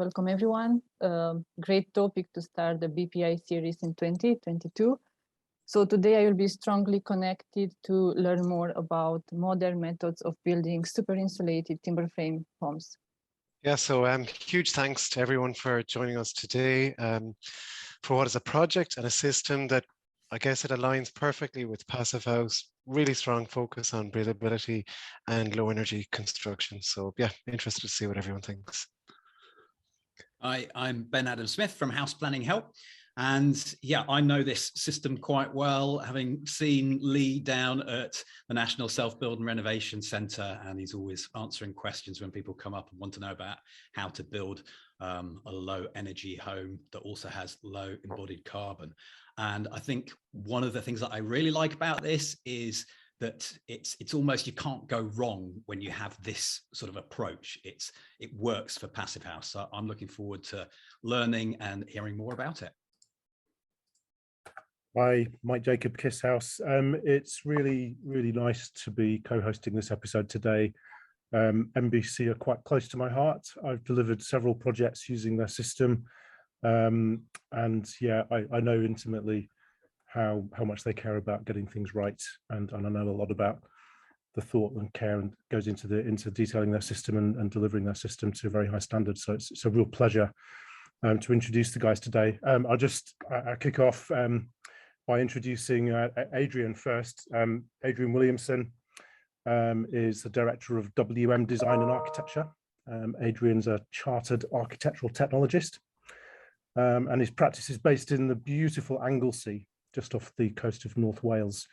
welcome everyone. Great topic to start the BPI series in 2022. So today I will be strongly connected to learn more about modern methods of building super insulated timber frame homes. Yeah, so huge thanks to everyone for joining us today for what is a project and a system that I guess it aligns perfectly with Passive House, really strong focus on breathability and low energy construction. So yeah, interested to see what everyone thinks. I'm Ben Adam Smith from House Planning Help. And yeah, I know this system quite well, having seen Lee down at the National Self-Build and Renovation Centre, and he's always answering questions when people come up and want to know about how to build a low energy home that also has low embodied carbon. And I think one of the things that I really like about this is that it's almost, you can't go wrong when you have this sort of approach. It works for Passive House. So I'm looking forward to learning and hearing more about it. Hi, Mike Jacob, Kiss House. It's really nice to be co-hosting this episode today. MBC are quite close to my heart. I've delivered several projects using their system. And yeah, I know intimately how much they care about getting things right. And I know a lot about the thought and care and goes into detailing their system and delivering their system to very high standards. So it's a real pleasure to introduce the guys today. I'll kick off by introducing Adrian first. Adrian Williamson is the Director of WM Design and Architecture. Adrian's a Chartered Architectural Technologist, and his practice is based in the beautiful Anglesey, just off the coast of North Wales.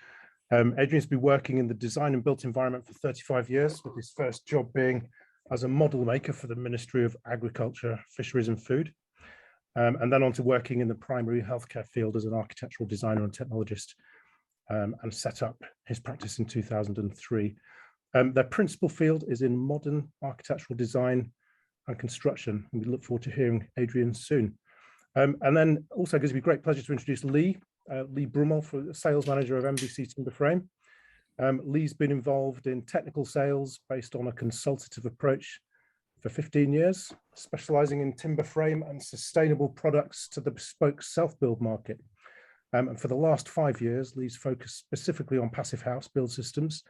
Adrian's been working in the design and built environment for 35 years, with his first job being as a model maker for the Ministry of Agriculture, Fisheries and Food. And then on to working in the primary healthcare field as an architectural designer and technologist, and set up his practice in 2003. Their principal field is in modern architectural design and construction. And we look forward to hearing Adrian soon. And then also gives me great pleasure to introduce Lee Broomhall, sales manager of MBC Timber Frame. Lee's been involved in technical sales based on a consultative approach for 15 years, specializing in timber frame and sustainable products to the bespoke self-build market. And for the last 5 years, Lee's focused specifically on Passive House build systems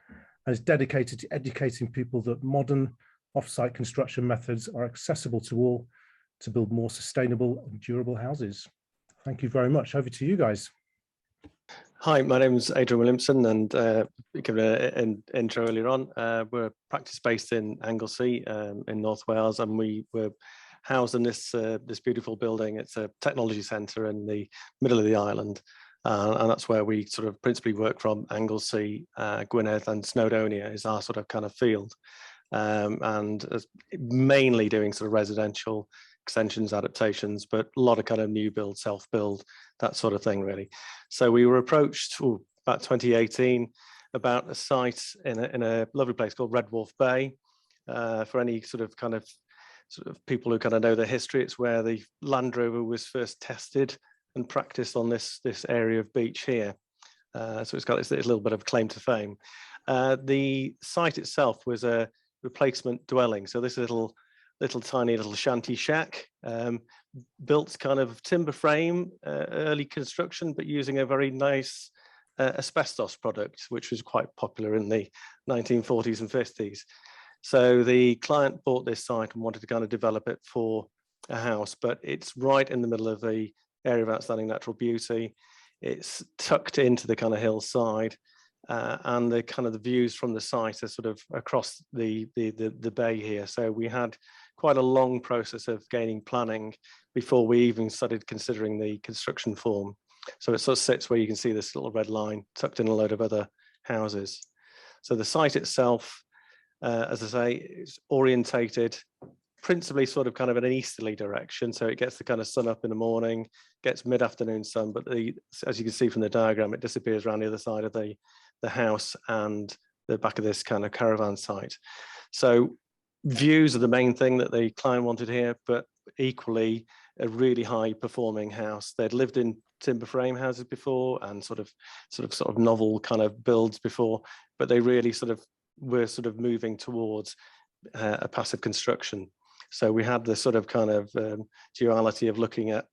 and is dedicated to educating people that modern off-site construction methods are accessible to all to build more sustainable and durable houses. Thank you very much. Over to you guys. Hi, my name is Adrian Williamson, and given an intro earlier on, we're practice based in Anglesey in North Wales, and we were housed in this beautiful building. It's a technology centre in the middle of the island, and that's where we sort of principally work from. Anglesey, Gwynedd and Snowdonia is our sort of kind of field, and mainly doing sort of residential extensions, adaptations, but a lot of kind of new build, self-build, that sort of thing, really. So we were approached about 2018 about a site in a lovely place called Red Wharf Bay. For any sort of people who kind of know the history, it's where the Land Rover was first tested and practiced on this area of beach here. So it's got this little bit of claim to fame. The site itself was a replacement dwelling. So this little tiny shanty shack, built kind of timber frame, early construction, but using a very nice asbestos product, which was quite popular in the 1940s and 50s. So the client bought this site and wanted to kind of develop it for a house, but it's right in the middle of the area of outstanding natural beauty. It's tucked into the kind of hillside, and the kind of the views from the site are sort of across the bay here. So we had quite a long process of gaining planning before we even started considering the construction form. So it sort of sits where you can see this little red line tucked in a load of other houses. So the site itself, as I say, is orientated principally sort of kind of in an easterly direction. So it gets the kind of sun up in the morning, gets mid-afternoon sun, but as you can see from the diagram, it disappears around the other side of the house and the back of this kind of caravan site. So views are the main thing that the client wanted here, but equally a really high performing house. They'd lived in timber frame houses before and sort of novel kind of builds before, but they really were moving towards a passive construction. So we had this sort of kind of duality of looking at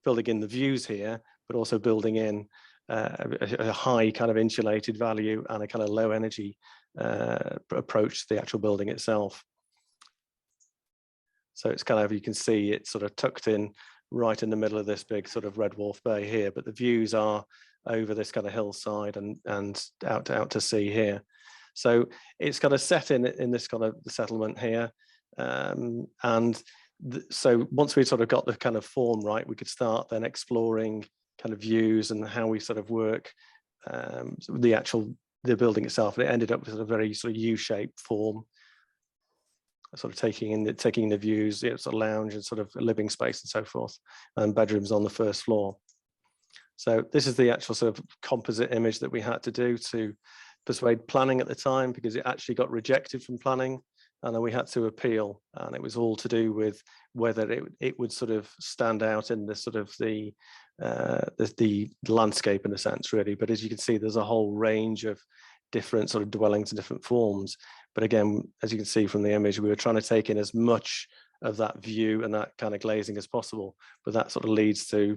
building in the views here, but also building in a high kind of insulated value and a kind of low energy approach to the actual building itself. So it's kind of, you can see it's sort of tucked in right in the middle of this big sort of Red Wharf Bay here, but the views are over this kind of hillside and out to sea here. So it's kind of set in this kind of the settlement here. So once we sort of got the kind of form right, we could start then exploring kind of views and how we sort of work the building itself. And it ended up with a very sort of U-shaped form, sort of taking the views, sort of lounge and sort of living space and so forth, and bedrooms on the first floor. So this is the actual sort of composite image that we had to do to persuade planning at the time, because it actually got rejected from planning, and then we had to appeal, and it was all to do with whether it would sort of stand out in the sort of the landscape in a sense, really. But as you can see, there's a whole range of different sort of dwellings and different forms. But again, as you can see from the image, we were trying to take in as much of that view and that kind of glazing as possible, but that sort of leads to,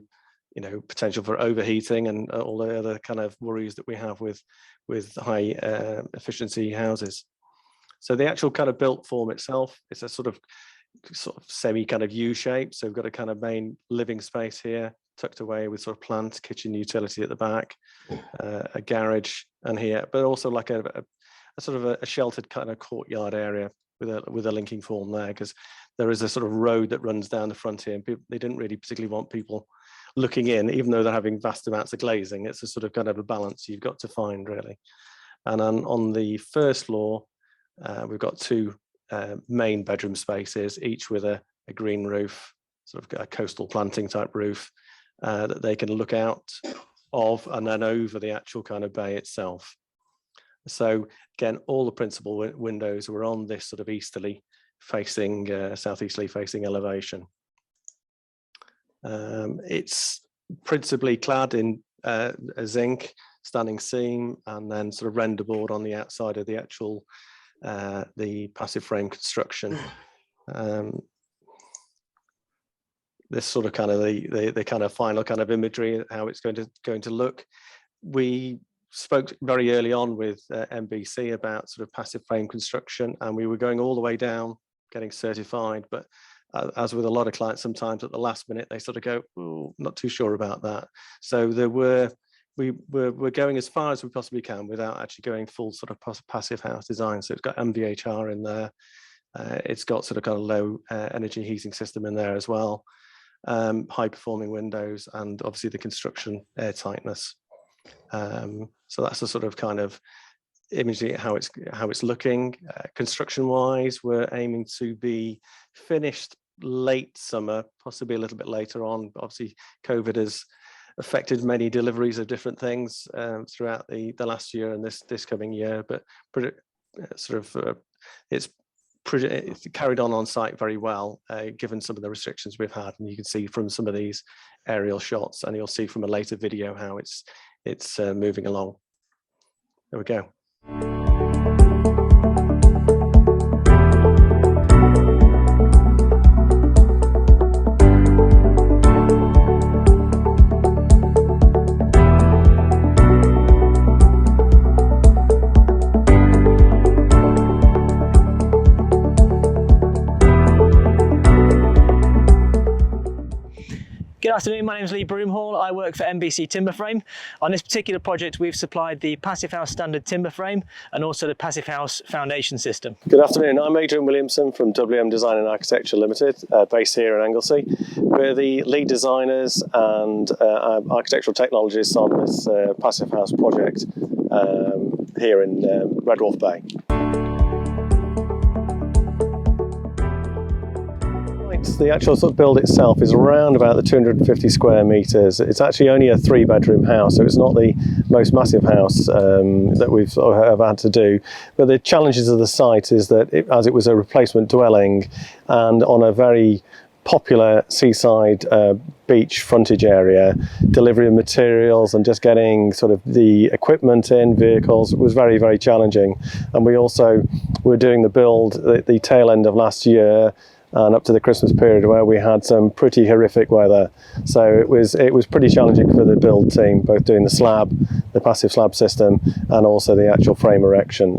you know, potential for overheating and all the other kind of worries that we have with high efficiency houses. So the actual kind of built form itself is a sort of semi kind of U shape. So we've got a kind of main living space here, tucked away with sort of plant, kitchen, utility at the back, a garage and here, but also like a sort of a sheltered kind of courtyard area with a linking form there, because there is a sort of road that runs down the front here, and they didn't really particularly want people looking in, even though they're having vast amounts of glazing. It's a sort of kind of a balance you've got to find, really. And on the first floor, we've got two main bedroom spaces, each with a green roof, sort of a coastal planting type roof that they can look out of and then over the actual kind of bay itself. So again, all the principal windows were on this sort of easterly facing, southeasterly facing elevation. It's principally clad in a zinc standing seam and then sort of render board on the outside of the actual the passive frame construction. This sort of kind of the kind of final kind of imagery, how it's going to look. We spoke very early on with MBC about sort of passive frame construction, and we were going all the way down, getting certified. But as with a lot of clients, sometimes at the last minute they sort of go, "Oh, not too sure about that." So we're going as far as we possibly can without actually going full sort of passive house design. So it's got MVHR in there. It's got sort of kind of low energy heating system in there as well. High performing windows, and obviously the construction airtightness. So that's the sort of kind of imagery how it's looking. Construction wise, we're aiming to be finished late summer, possibly a little bit later on. Obviously, COVID has affected many deliveries of different things throughout the last year and this coming year, but it's carried on site very well, given some of the restrictions we've had. And you can see from some of these aerial shots, and you'll see from a later video how it's moving along. There we go. Good afternoon, my name is Lee Broomhall. I work for MBC Timber Frame. On this particular project, we've supplied the Passive House standard timber frame and also the Passive House foundation system. Good afternoon, I'm Adrian Williamson from WM Design and Architecture Limited, based here in Anglesey. We're the lead designers and architectural technologists on this Passive House project here in Red Wharf Bay. The actual sort of build itself is around about the 250 square meters. It's actually only a 3-bedroom house, so it's not the most massive house that we've sort of had to do. But the challenges of the site is that as it was a replacement dwelling and on a very popular seaside beach frontage area, delivery of materials and just getting sort of the equipment in, vehicles, was very, very challenging. And we also were doing the build at the tail end of last year, and up to the Christmas period where we had some pretty horrific weather. So it was pretty challenging for the build team, both doing the passive slab system, and also the actual frame erection,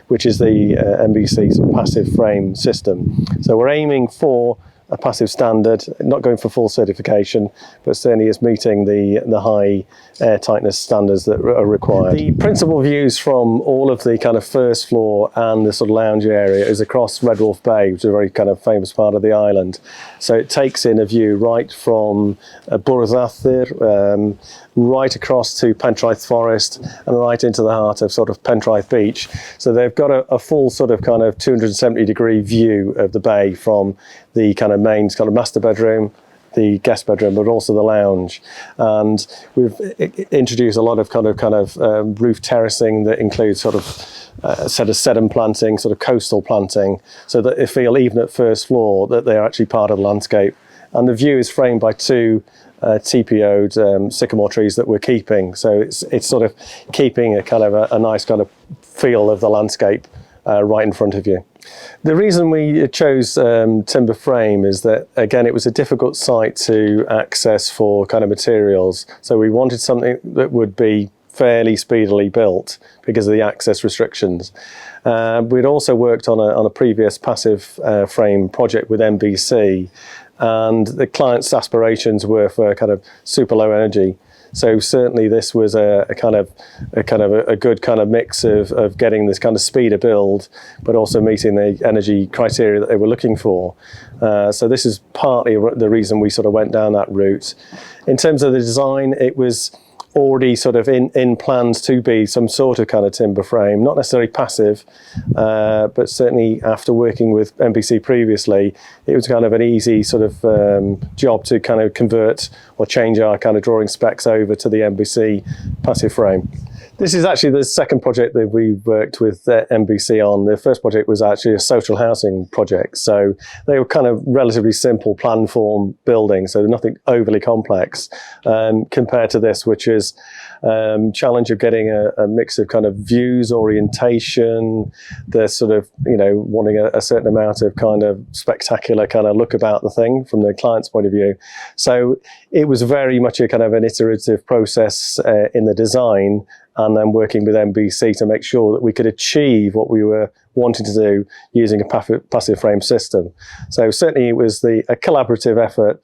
which is the MBC sort of passive frame system. So we're aiming for a passive standard, not going for full certification, but certainly is meeting the high air tightness standards that are required. The principal views from all of the kind of first floor and the sort of lounge area is across Red Wolf Bay, which is a very kind of famous part of the island. So it takes in a view right from Bwrdd, right across to Pentraeth Forest and right into the heart of sort of Pentraeth Beach. So they've got a full sort of kind of 270-degree view of the bay from the kind of main kind of master bedroom, the guest bedroom, but also the lounge. And we've introduced a lot of kind of roof terracing that includes sort of a set of sedum planting, sort of coastal planting, so that they feel even at first floor that they're actually part of the landscape. And the view is framed by two TPO'd sycamore trees that we're keeping. So it's sort of keeping a kind of a nice kind of feel of the landscape right in front of you. The reason we chose timber frame is that, again, it was a difficult site to access for kind of materials. So we wanted something that would be fairly speedily built because of the access restrictions. We'd also worked on a previous passive frame project with MBC, and the client's aspirations were for kind of super low energy. So certainly this was a good kind of mix of getting this kind of speed of build, but also meeting the energy criteria that they were looking for. So this is partly the reason we sort of went down that route. In terms of the design, it was already sort of in plans to be some sort of kind of timber frame, not necessarily passive, but certainly after working with MBC previously, it was kind of an easy sort of job to kind of convert or change our kind of drawing specs over to the MBC passive frame. This is actually the second project that we worked with MBC on. The first project was actually a social housing project. So they were kind of relatively simple plan form buildings, so nothing overly complex compared to this, which is challenge of getting a mix of kind of views, orientation, the sort of, wanting a certain amount of kind of spectacular kind of look about the thing from the client's point of view. So it was very much a kind of an iterative process in the design, and then working with MBC to make sure that we could achieve what we were wanting to do using a passive frame system. So certainly it was a collaborative effort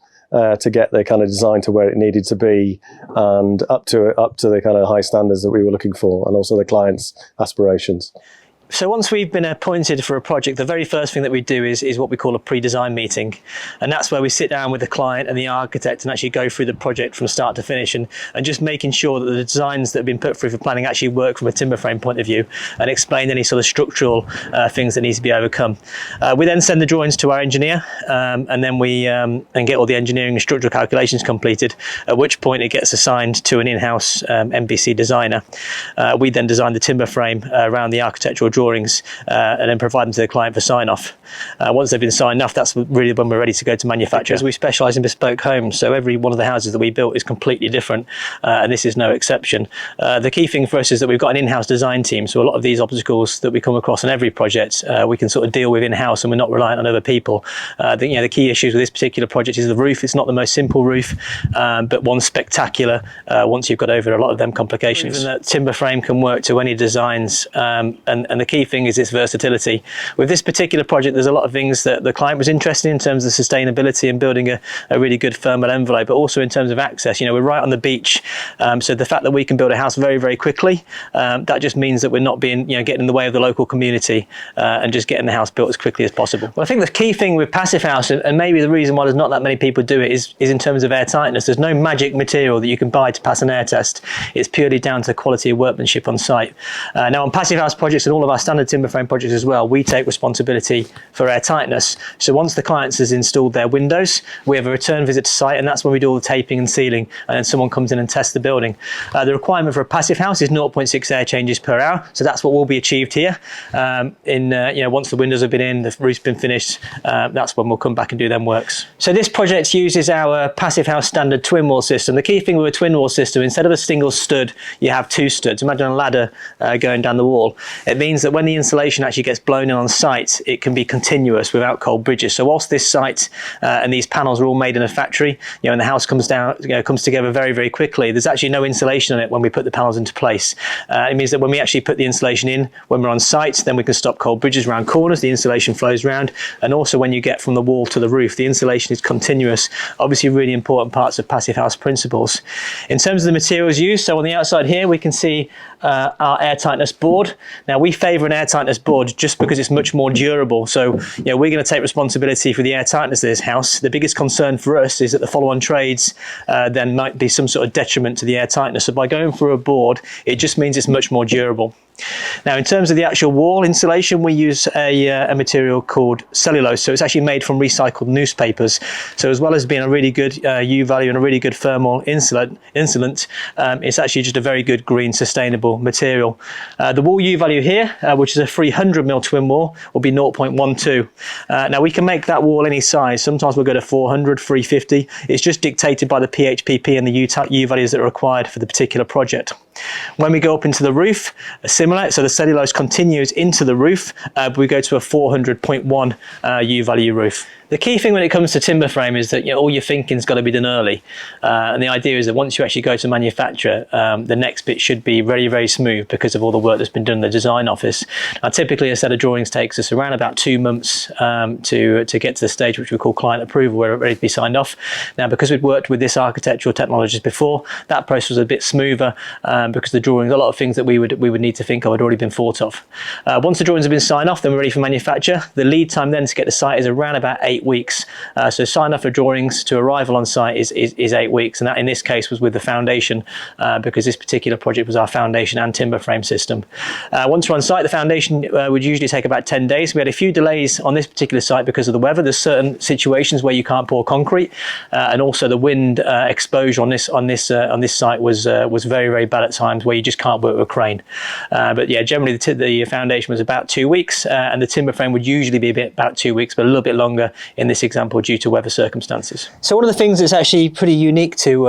to get the kind of design to where it needed to be and up to the kind of high standards that we were looking for, and also the client's aspirations. So once we've been appointed for a project, the very first thing that we do is what we call a pre-design meeting. And that's where we sit down with the client and the architect and actually go through the project from start to finish, and just making sure that the designs that have been put through for planning actually work from a timber frame point of view, and explain any sort of structural things that need to be overcome. We then send the drawings to our engineer, and then we and get all the engineering and structural calculations completed, at which point it gets assigned to an in-house MBC designer. We then design the timber frame around the architectural drawings and then provide them to the client for sign-off. Once they've been signed off, that's really when we're ready to go to manufacture. Because we specialise in bespoke homes, so every one of the houses that we built is completely different, and this is no exception. The key thing for us is that we've got an in-house design team, so a lot of these obstacles that we come across on every project we can sort of deal with in-house, and we're not reliant on other people. The key issues with this particular project is the roof. It's not the most simple roof, but one spectacular once you've got over a lot of them complications. Even that timber frame can work to any designs, and the key thing is its versatility. With this particular project, there's a lot of things that the client was interested in terms of sustainability and building a really good thermal envelope, but also in terms of access. We're right on the beach, so the fact that we can build a house very, very quickly, that just means that we're not being, getting in the way of the local community, and just getting the house built as quickly as possible. Well, I think the key thing with passive house, and maybe the reason why there's not that many people do it, is in terms of air tightness. There's no magic material that you can buy to pass an air test. It's purely down to quality of workmanship on site. Now, on passive house projects and all of our standard timber frame projects as well, we take responsibility for air tightness. So once the client has installed their windows, we have a return visit to site, and that's when we do all the taping and sealing, and then someone comes in and tests the building. The requirement for a passive house is 0.6 air changes per hour, so that's what will be achieved here. Once the windows have been in, the roof's been finished, that's when we'll come back and do them works. So this project uses our passive house standard twin wall system. The key thing with a twin wall system, instead of a single stud, you have two studs. Imagine a ladder going down the wall. It means that that when the insulation actually gets blown in on site, it can be continuous without cold bridges. So whilst this site and these panels are all made in a factory, and the house comes together very, very quickly, there's actually no insulation on it when we put the panels into place. It means that when we actually put the insulation in, when we're on site, then we can stop cold bridges around corners, the insulation flows around, and also when you get from the wall to the roof, the insulation is continuous. Obviously really important parts of passive house principles. In terms of the materials used, so on the outside here we can see our airtightness board. Now we favour an airtightness board just because it's much more durable. So we're going to take responsibility for the airtightness of this house. The biggest concern for us is that the follow-on trades then might be some sort of detriment to the airtightness. So by going for a board, it just means it's much more durable. Now, in terms of the actual wall insulation, we use a material called cellulose. So it's actually made from recycled newspapers. So as well as being a really good U value and a really good thermal insulant, it's actually just a very good green sustainable material. The wall U value here, which is a 300mm twin wall, will be 0.12. Now we can make that wall any size. Sometimes we'll go to 400, 350. It's just dictated by the PHPP and the U values that are required for the particular project. When we go up into the roof, similar, so the cellulose continues into the roof, but we go to a 400.1 U value roof. The key thing when it comes to timber frame is that all your thinking's got to be done early, and the idea is that once you actually go to manufacture, the next bit should be very, very smooth because of all the work that's been done in the design office. Now, typically a set of drawings takes us around about 2 months to get to the stage which we call client approval, where it's ready to be signed off. Now, because we'd worked with this architectural technologist before, that process was a bit smoother because the drawings, a lot of things that we would need to think of had already been thought of. Once the drawings have been signed off, then we're ready for manufacture. The lead time then to get the site is around about 8 weeks. So sign off for drawings to arrival on site is 8 weeks, and that in this case was with the foundation because this particular project was our foundation and timber frame system. Once we're on site, the foundation would usually take about 10 days. We had a few delays on this particular site because of the weather. There's certain situations where you can't pour concrete, and also the wind exposure on this site was very, very bad at times, where you just can't work with a crane. But yeah, generally the foundation was about 2 weeks, and the timber frame would usually be about 2 weeks, but a little bit longer in this example due to weather circumstances. So one of the things that's actually pretty unique to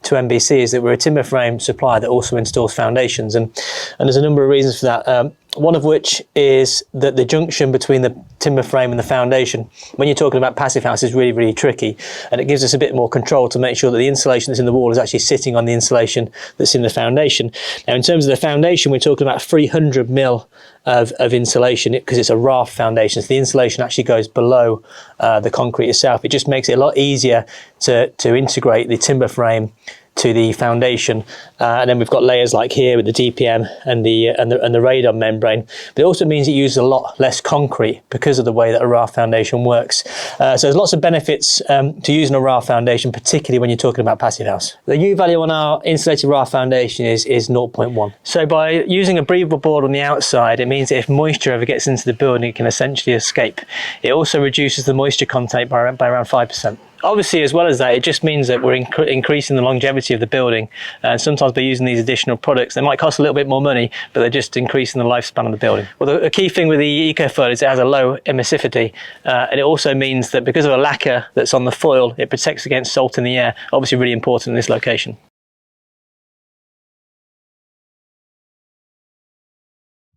MBC is that we're a timber frame supplier that also installs foundations, and there's a number of reasons for that. One of which is that the junction between the timber frame and the foundation, when you're talking about passive house, is really, really tricky, and it gives us a bit more control to make sure that the insulation that's in the wall is actually sitting on the insulation that's in the foundation. Now, in terms of the foundation, we're talking about 300mm of insulation because it's a raft foundation. So the insulation actually goes below the concrete itself. It just makes it a lot easier to integrate the timber frame to the foundation, and then we've got layers like here with the DPM and the radon membrane. But it also means it uses a lot less concrete because of the way that a raft foundation works. So there's lots of benefits to using a raft foundation, particularly when you're talking about passive house. The U value on our insulated raft foundation is 0.1. So by using a breathable board on the outside, it means that if moisture ever gets into the building, it can essentially escape. It also reduces the moisture content by around 5%. Obviously, as well as that, it just means that we're increasing the longevity of the building. And sometimes by using these additional products, they might cost a little bit more money, but they're just increasing the lifespan of the building. Well, the key thing with the EcoFoil is it has a low emissivity, and it also means that because of a lacquer that's on the foil, it protects against salt in the air. Obviously, really important in this location.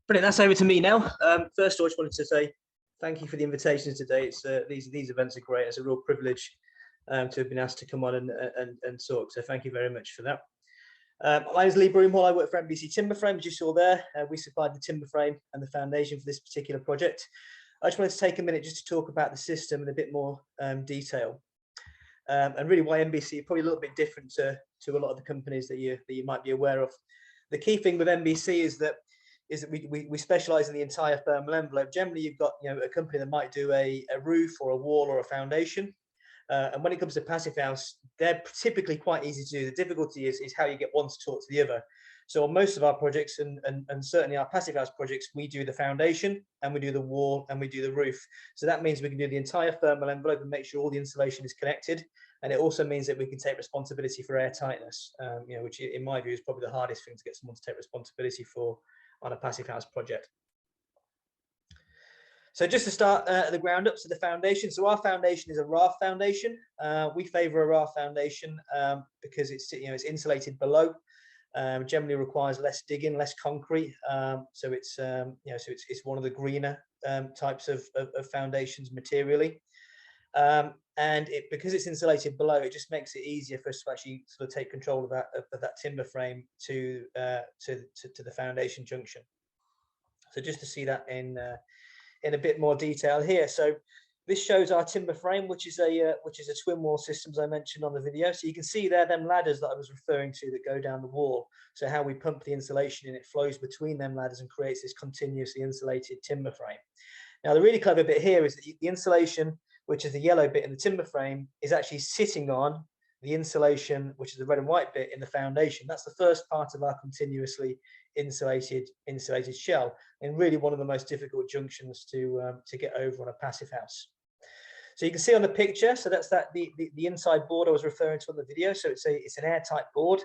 Brilliant, that's over to me now. First of all, I just wanted to say thank you for the invitations today. These events are great. It's a real privilege to have been asked to come on and talk. So thank you very much for that. My name is Lee Broomhall. I work for MBC Timber Frame, as you saw there. We supplied the timber frame and the foundation for this particular project. I just wanted to take a minute just to talk about the system in a bit more detail, and really why MBC is probably a little bit different to a lot of the companies that you might be aware of. The key thing with MBC is that we specialize in the entire thermal envelope. Generally, you've got a company that might do a roof or a wall or a foundation. And when it comes to passive house, they're typically quite easy to do. The difficulty is how you get one to talk to the other. So on most of our projects, and certainly our passive house projects, we do the foundation and we do the wall and we do the roof. So that means we can do the entire thermal envelope and make sure all the insulation is connected. And it also means that we can take responsibility for air tightness, which in my view is probably the hardest thing to get someone to take responsibility for on a passive house project. So just to start at the ground up, so the foundation. So our foundation is a raft foundation. We favour a raft foundation because it's insulated below. Generally requires less digging, less concrete. So it's it's one of the greener types of foundations materially. And because it's insulated below, it just makes it easier for us to actually sort of take control of that timber frame to the foundation junction. So just to see that in a bit more detail here. So this shows our timber frame, which is a twin wall system, as I mentioned on the video. So you can see there them ladders that I was referring to that go down the wall. So how we pump the insulation in, it flows between them ladders and creates this continuously insulated timber frame. Now the really clever bit here is that the insulation, which is the yellow bit in the timber frame, is actually sitting on the insulation, which is the red and white bit in the foundation. That's the first part of our continuously insulated shell, and really one of the most difficult junctions to get over on a passive house. So you can see on the picture, so that's the inside board I was referring to on the video. So it's an airtight board,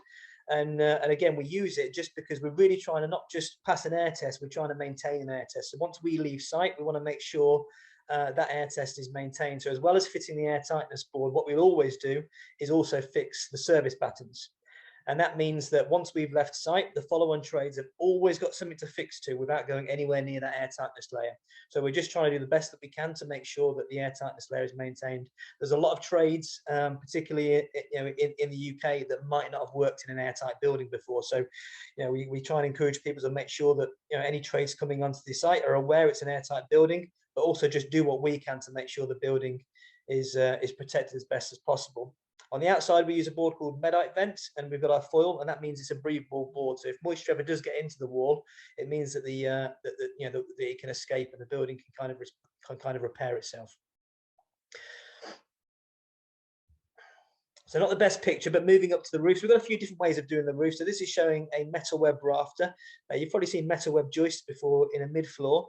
and again we use it just because we're really trying to not just pass an air test, we're trying to maintain an air test. So once we leave site, we want to make sure that air test is maintained. So as well as fitting the air tightness board, what we'll always do is also fix the service battens. And that means that once we've left site, the follow-on trades have always got something to fix to without going anywhere near that air tightness layer. So we're just trying to do the best that we can to make sure that the air tightness layer is maintained. There's a lot of trades, particularly in the UK, that might not have worked in an airtight building before. So we try and encourage people to make sure that any trades coming onto the site are aware it's an airtight building, but also just do what we can to make sure the building is protected as best as possible. On the outside, we use a board called Medite vent, and we've got our foil, and that means it's a breathable board. So if moisture ever does get into the wall, it means that that it can escape and the building can kind of repair itself. So not the best picture, but moving up to the roof, so we've got a few different ways of doing the roof. So this is showing a metal web rafter. You've probably seen metal web joists before in a mid-floor.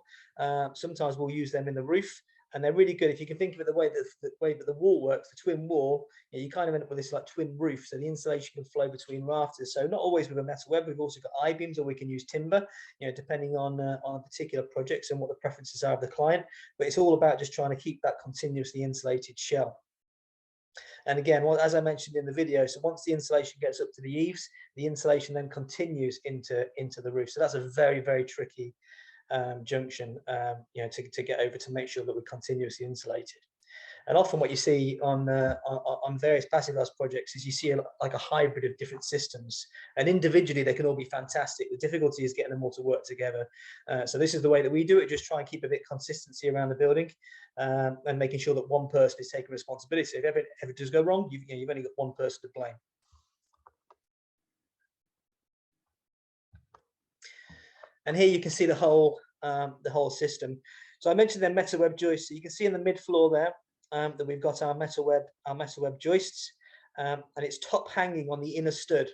Sometimes we'll use them in the roof, and they're really good. If you can think of it the way that the wall works, the twin wall, you kind of end up with this like twin roof, so the insulation can flow between rafters. So not always with a metal web, we've also got I-beams, or we can use timber, depending on particular projects and what the preferences are of the client. But it's all about just trying to keep that continuously insulated shell. And again, as I mentioned in the video, so once the insulation gets up to the eaves, the insulation then continues into the roof. So that's a very, very tricky junction, to get over, to make sure that we're continuously insulated. And often what you see on various passive house projects is you see like a hybrid of different systems, and individually they can all be fantastic. The difficulty is getting them all to work together. So this is the way that we do it. Just try and keep a bit of consistency around the building, and making sure that one person is taking responsibility. If ever does go wrong, you've only got one person to blame. And here you can see the whole system. So I mentioned their metal web joists. So you can see in the mid floor there that we've got our metal web joists, and it's top hanging on the inner stud.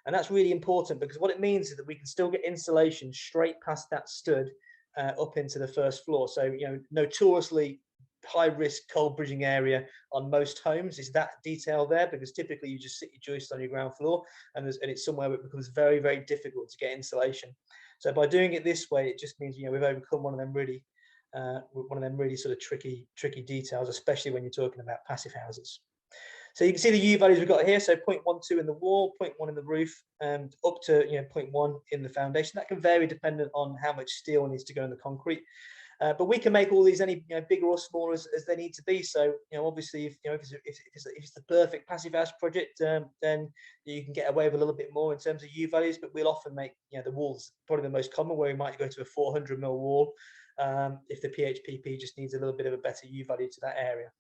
And that's really important, because what it means is that we can still get insulation straight past that stud up into the first floor. So notoriously high risk cold bridging area on most homes is that detail there, because typically you just sit your joists on your ground floor, and it's somewhere where it becomes very, very difficult to get insulation. So by doing it this way, it just means we've overcome one of them really sort of tricky details, especially when you're talking about passive houses. So you can see the U values we've got here. So 0.12 in the wall, 0.1 in the roof, and up to 0.1 in the foundation. That can vary depending on how much steel needs to go in the concrete. But we can make all these any bigger or smaller as they need to be. So obviously, if it's the perfect passive house project, then you can get away with a little bit more in terms of U values. But we'll often make the walls probably the most common, where we might go to a 400 mm wall if the PHPP just needs a little bit of a better U value to that area.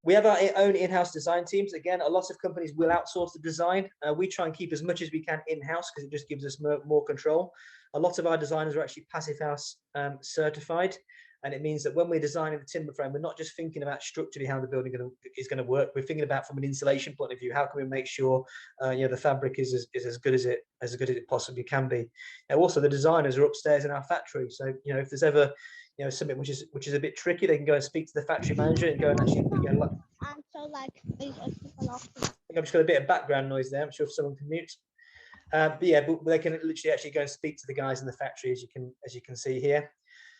We have our own in-house design teams. Again, a lot of companies will outsource the design. We try and keep as much as we can in-house, because it just gives us more control. A lot of our designers are actually passive house certified, and it means that when we're designing the timber frame, we're not just thinking about structurally how the building is going to work. We're thinking about from an insulation point of view, how can we make sure the fabric is as good as it possibly can be. Now, also the designers are upstairs in our factory, so if there's ever something which is a bit tricky, they can go and speak to the factory manager and go and actually I think I've just got a bit of background noise there. I'm sure if someone can mute. But they can literally actually go and speak to the guys in the factory, as you can see here.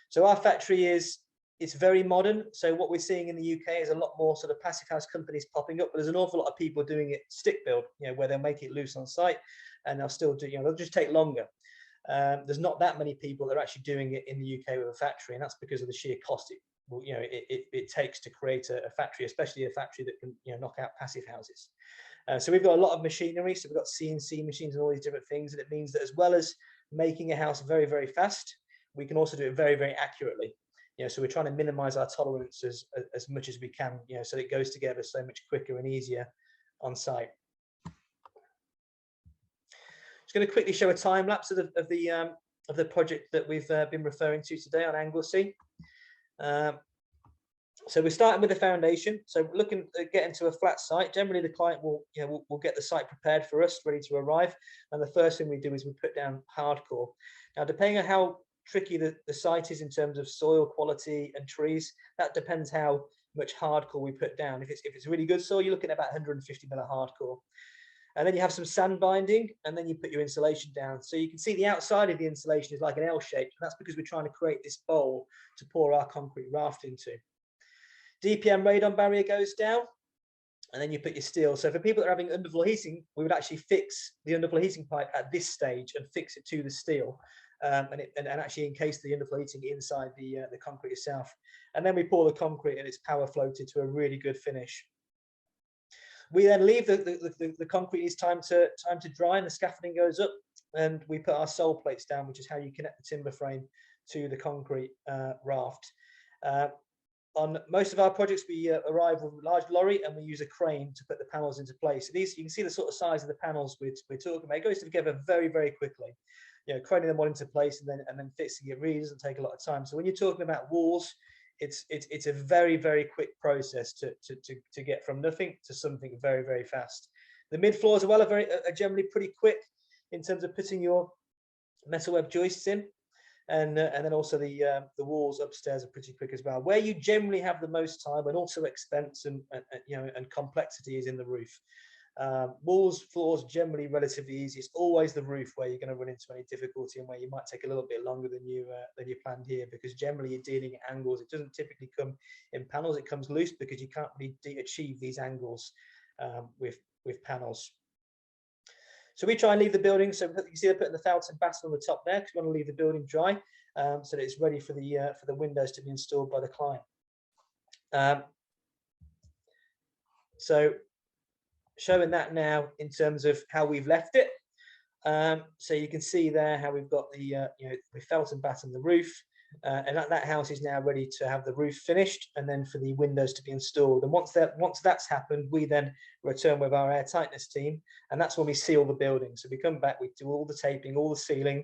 So our factory is It's very modern. So what we're seeing in the UK is a lot more sort of passive house companies popping up, but there's an awful lot of people doing it stick build, you know, where they'll make it loose on site, and they'll still do, you know, they'll just take longer. There's not that many people that are actually doing it in the UK with a factory, and that's because of the sheer cost it takes to create a factory, especially a factory that can, you know, knock out passive houses. So we've got a lot of machinery. So we've got CNC machines and all these different things, and it means that as well as making a house very, very fast, we can also do it very, very accurately. You know, so we're trying to minimize our tolerances as much as we can, you know, so it goes together so much quicker and easier on site. Just going to quickly show a time lapse of the project that we've been referring to today on Anglesey. So we're starting with the foundation. So looking at getting to a flat site, generally the client will get the site prepared for us, ready to arrive. And the first thing we do is we put down hardcore. Now, depending on how tricky the site is in terms of soil quality and trees, that depends how much hardcore we put down. If it's really good soil, you're looking at about 150 mil of hardcore. And then you have some sand binding, and then you put your insulation down. So you can see the outside of the insulation is like an L shape, and that's because we're trying to create this bowl to pour our concrete raft into. DPM radon barrier goes down, and then you put your steel. So for people that are having underfloor heating, we would actually fix the underfloor heating pipe at this stage and fix it to the steel, and actually encase the underfloor heating inside the concrete itself. And then we pour the concrete, and it's power floated to a really good finish. We then leave the concrete is time to dry, and the scaffolding goes up, and we put our sole plates down, which is how you connect the timber frame to the concrete raft. On most of our projects, we arrive with a large lorry, and we use a crane to put the panels into place. So these, you can see the sort of size of the panels we're talking about. It goes together very, very quickly. You know, craning them all into place and then fixing it really doesn't take a lot of time. So when you're talking about walls, it's a very, very quick process to get from nothing to something very, very fast. The mid floors as well are generally pretty quick in terms of putting your metal web joists in. And then also the walls upstairs are pretty quick as well. Where you generally have the most time and also expense and complexity is in the roof. Walls, floors, generally relatively easy. It's always the roof where you're going to run into any difficulty and where you might take a little bit longer than you planned here, because generally you're dealing at angles. It doesn't typically come in panels. It comes loose because you can't really achieve these angles with panels. So we try and leave the building. So you can see they're putting the Felton batten on the top there because we want to leave the building dry, so that it's ready for the windows to be installed by the client. So showing that now in terms of how we've left it. So you can see there how we've got the Felton batten the roof, and that house is now ready to have the roof finished and then for the windows to be installed. And once that's happened, we then return with our air tightness team, and that's when we seal the building. So we come back, we do all the taping, all the sealing,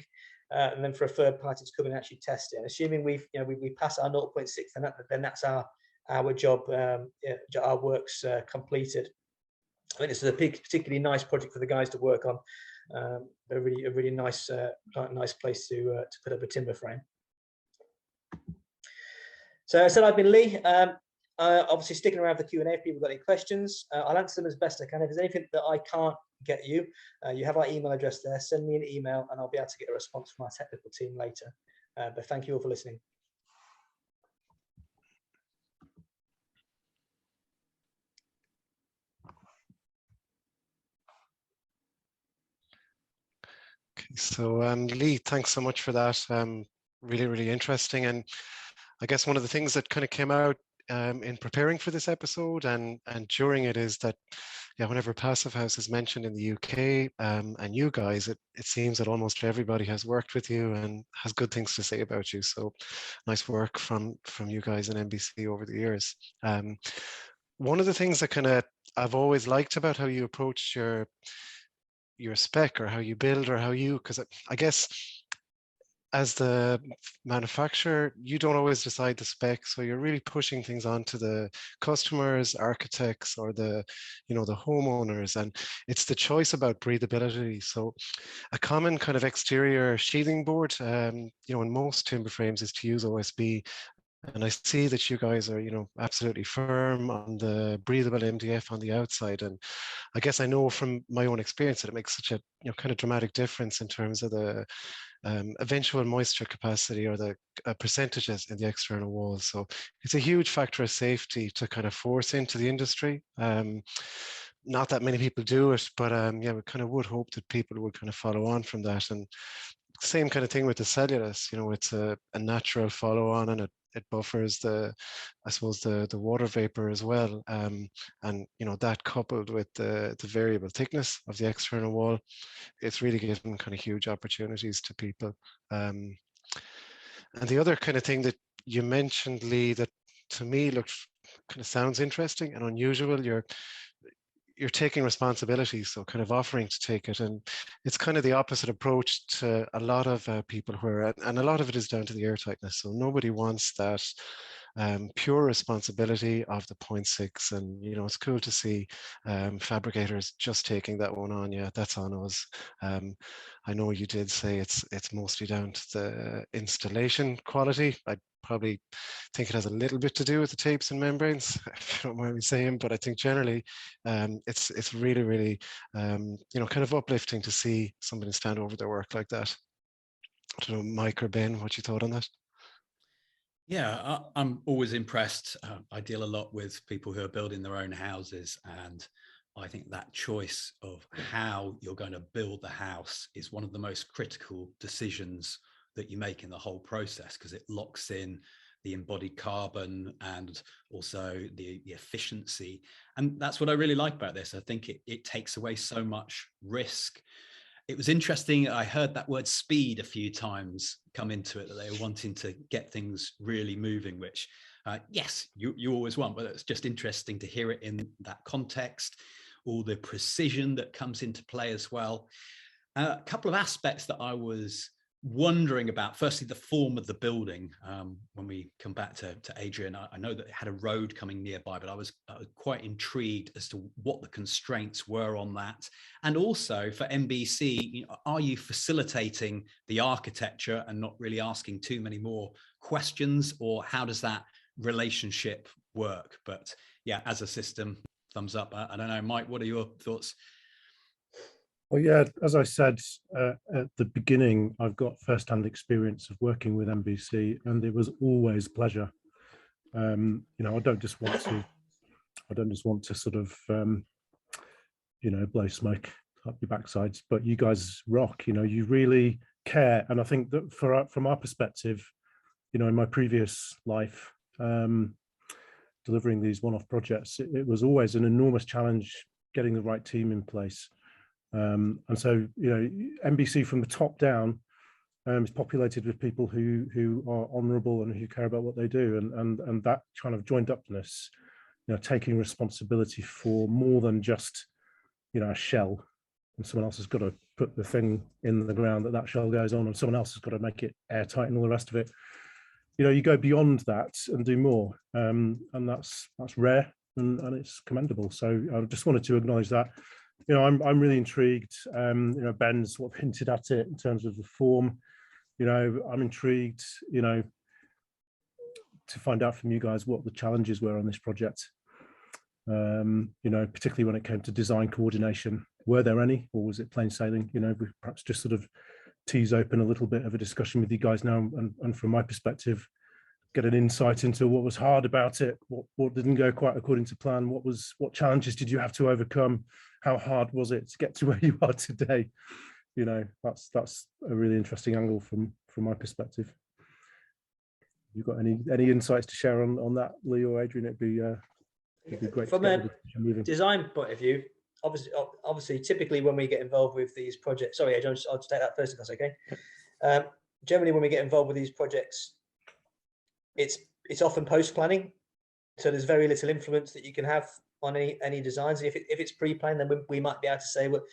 and then for a third party to come and actually test it. And assuming we pass our 0.6, then that's our job, our work's completed. I think this is a particularly nice project for the guys to work on. A really nice place to put up a timber frame. So I said I've been Lee. Obviously sticking around for the Q&A if people got any questions. I'll answer them as best I can. If there's anything that I can't get you, you have our email address there. Send me an email and I'll be able to get a response from our technical team later. But thank you all for listening. Okay, so Lee, thanks so much for that. Really, really interesting. And I guess one of the things that kind of came out in preparing for this episode and during it is that, yeah, whenever Passive House is mentioned in the UK and you guys, it seems that almost everybody has worked with you and has good things to say about you. So nice work from you guys in NBC over the years. One of the things that I've always liked about how you approach your spec or how you build or how you, because I guess as the manufacturer, you don't always decide the spec, so you're really pushing things onto the customers, architects, or the homeowners, and it's the choice about breathability. So a common kind of exterior sheathing board, in most timber frames is to use OSB. And I see that you guys are, absolutely firm on the breathable MDF on the outside. And I guess I know from my own experience that it makes such a, kind of dramatic difference in terms of the eventual moisture capacity or the percentages in the external walls. So it's a huge factor of safety to kind of force into the industry. Not that many people do it, but yeah, we kind of would hope that people would kind of follow on from that. And same kind of thing with the cellulose, it's a natural follow on, and it buffers I suppose the water vapor as well. And that coupled with the variable thickness of the external wall, it's really given kind of huge opportunities to people. And the other kind of thing that you mentioned, Lee, that to me looked kind of sounds interesting and unusual, you're taking responsibility, so kind of offering to take it. And it's kind of the opposite approach to a lot of people and a lot of it is down to the airtightness. So nobody wants that pure responsibility of the 0.6. And, it's cool to see fabricators just taking that one on. Yeah, that's on us. I know you did say it's mostly down to the installation quality. I probably think it has a little bit to do with the tapes and membranes, if you don't mind me saying, but I think generally it's really, really, kind of uplifting to see somebody stand over their work like that. I don't know, Mike or Ben, what you thought on that? Yeah, I'm always impressed. I deal a lot with people who are building their own houses, and I think that choice of how you're going to build the house is one of the most critical decisions that you make in the whole process, because it locks in the embodied carbon and also the efficiency. And that's what I really like about this. I think it takes away so much risk. It was interesting, I heard that word speed a few times come into it, that they were wanting to get things really moving, which yes, you always want, but it's just interesting to hear it in that context, all the precision that comes into play as well. A couple of aspects that I was wondering about. Firstly, the form of the building. When we come back to Adrian, I know that it had a road coming nearby, but I was quite intrigued as to what the constraints were on that. And also for MBC, are you facilitating the architecture and not really asking too many more questions, or how does that relationship work? But yeah, as a system, thumbs up. I don't know, Mike, what are your thoughts? Well, yeah, as I said at the beginning, I've got first-hand experience of working with MBC, and it was always a pleasure. I don't just want to sort of, blow smoke up your backsides, but you guys rock. You really care, and I think that from our perspective, in my previous life, delivering these one-off projects, it was always an enormous challenge getting the right team in place. And so, MBC from the top down is populated with people who are honourable and who care about what they do, and that kind of joined upness, taking responsibility for more than just, a shell, and someone else has got to put the thing in the ground that shell goes on, and someone else has got to make it airtight and all the rest of it. You go beyond that and do more, and that's rare and it's commendable. So I just wanted to acknowledge that. I'm really intrigued. Ben sort of hinted at it in terms of the form. I'm intrigued, to find out from you guys what the challenges were on this project. Particularly when it came to design coordination. Were there any, or was it plain sailing? We perhaps just sort of tease open a little bit of a discussion with you guys now, and from my perspective, get an insight into what was hard about it, what didn't go quite according to plan, what challenges did you have to overcome, how hard was it to get to where you are today? That's a really interesting angle from my perspective. You got any insights to share on that, Lee or Adrian? It'd be great. From a design point of view, obviously, typically when we get involved with these projects, sorry, Adrian, I'll just take that first, if that's okay. Generally, when we get involved with these projects, it's often post-planning, so there's very little influence that you can have on any designs. If it's pre-planned, then we might be able to say, well,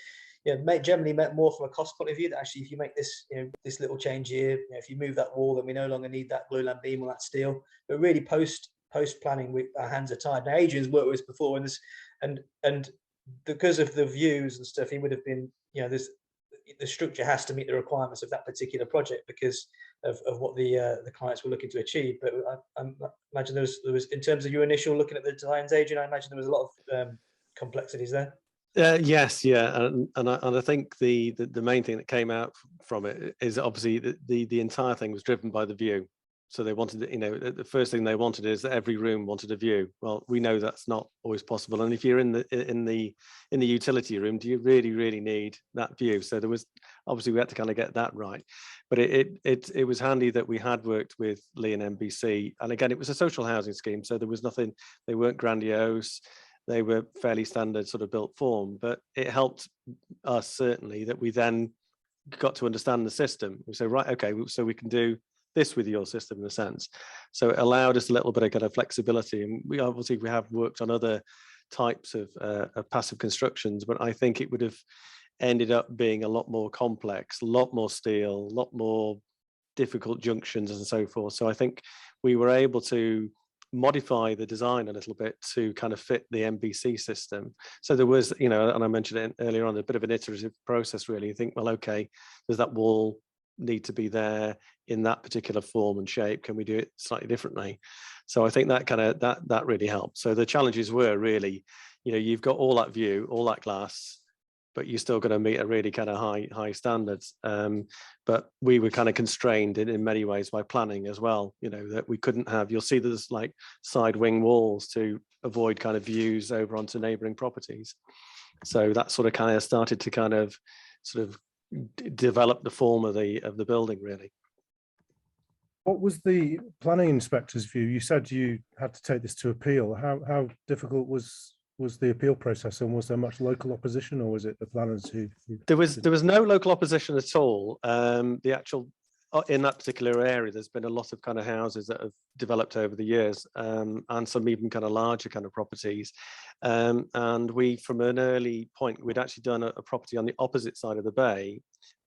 generally more from a cost point of view, that actually if you make this this little change here, if you move that wall, then we no longer need that glulam beam or that steel. But really post-planning, our hands are tied. Now Adrian's worked with us before, and because of the views and stuff, he would have been, the structure has to meet the requirements of that particular project because of what the clients were looking to achieve. But I imagine there was in terms of your initial looking at the designs, Adrian, I imagine there was a lot of complexities there. Yes, yeah, and I think the main thing that came out from it is obviously the entire thing was driven by the view. So they wanted, the first thing they wanted is that every room wanted a view. Well, we know that's not always possible. And if you're in the utility room, do you really need that view? So there was obviously we had to kind of get that right. But it was handy that we had worked with Lee and NBC. And again, it was a social housing scheme, so there was nothing. They weren't grandiose. They were fairly standard sort of built form. But it helped us certainly that we then got to understand the system. We say, right, okay, so we can do this with your system in a sense. So it allowed us a little bit of kind of flexibility. And we have worked on other types of passive constructions, but I think it would have ended up being a lot more complex, a lot more steel, a lot more difficult junctions and so forth. So I think we were able to modify the design a little bit to kind of fit the NBC system. So there was, and I mentioned it earlier on, a bit of an iterative process really. You think, well, okay, does that wall need to be there in that particular form and shape? Can we do it slightly differently? So I think that kind of that really helped. So the challenges were really, you've got all that view, all that glass, but you're still going to meet a really kind of high standards. But we were kind of constrained in many ways by planning as well, that we couldn't have, you'll see there's like side wing walls to avoid kind of views over onto neighboring properties. So that sort of kind of started to kind of sort of develop the form of the building really. What was the planning inspector's view? You said you had to take this to appeal. How difficult was the appeal process, and was there much local opposition, or was it the planners who there was no local opposition at all? The actual in that particular area, there's been a lot of kind of houses that have developed over the years, and some even kind of larger kind of properties. And we, from an early point, we'd actually done a property on the opposite side of the bay.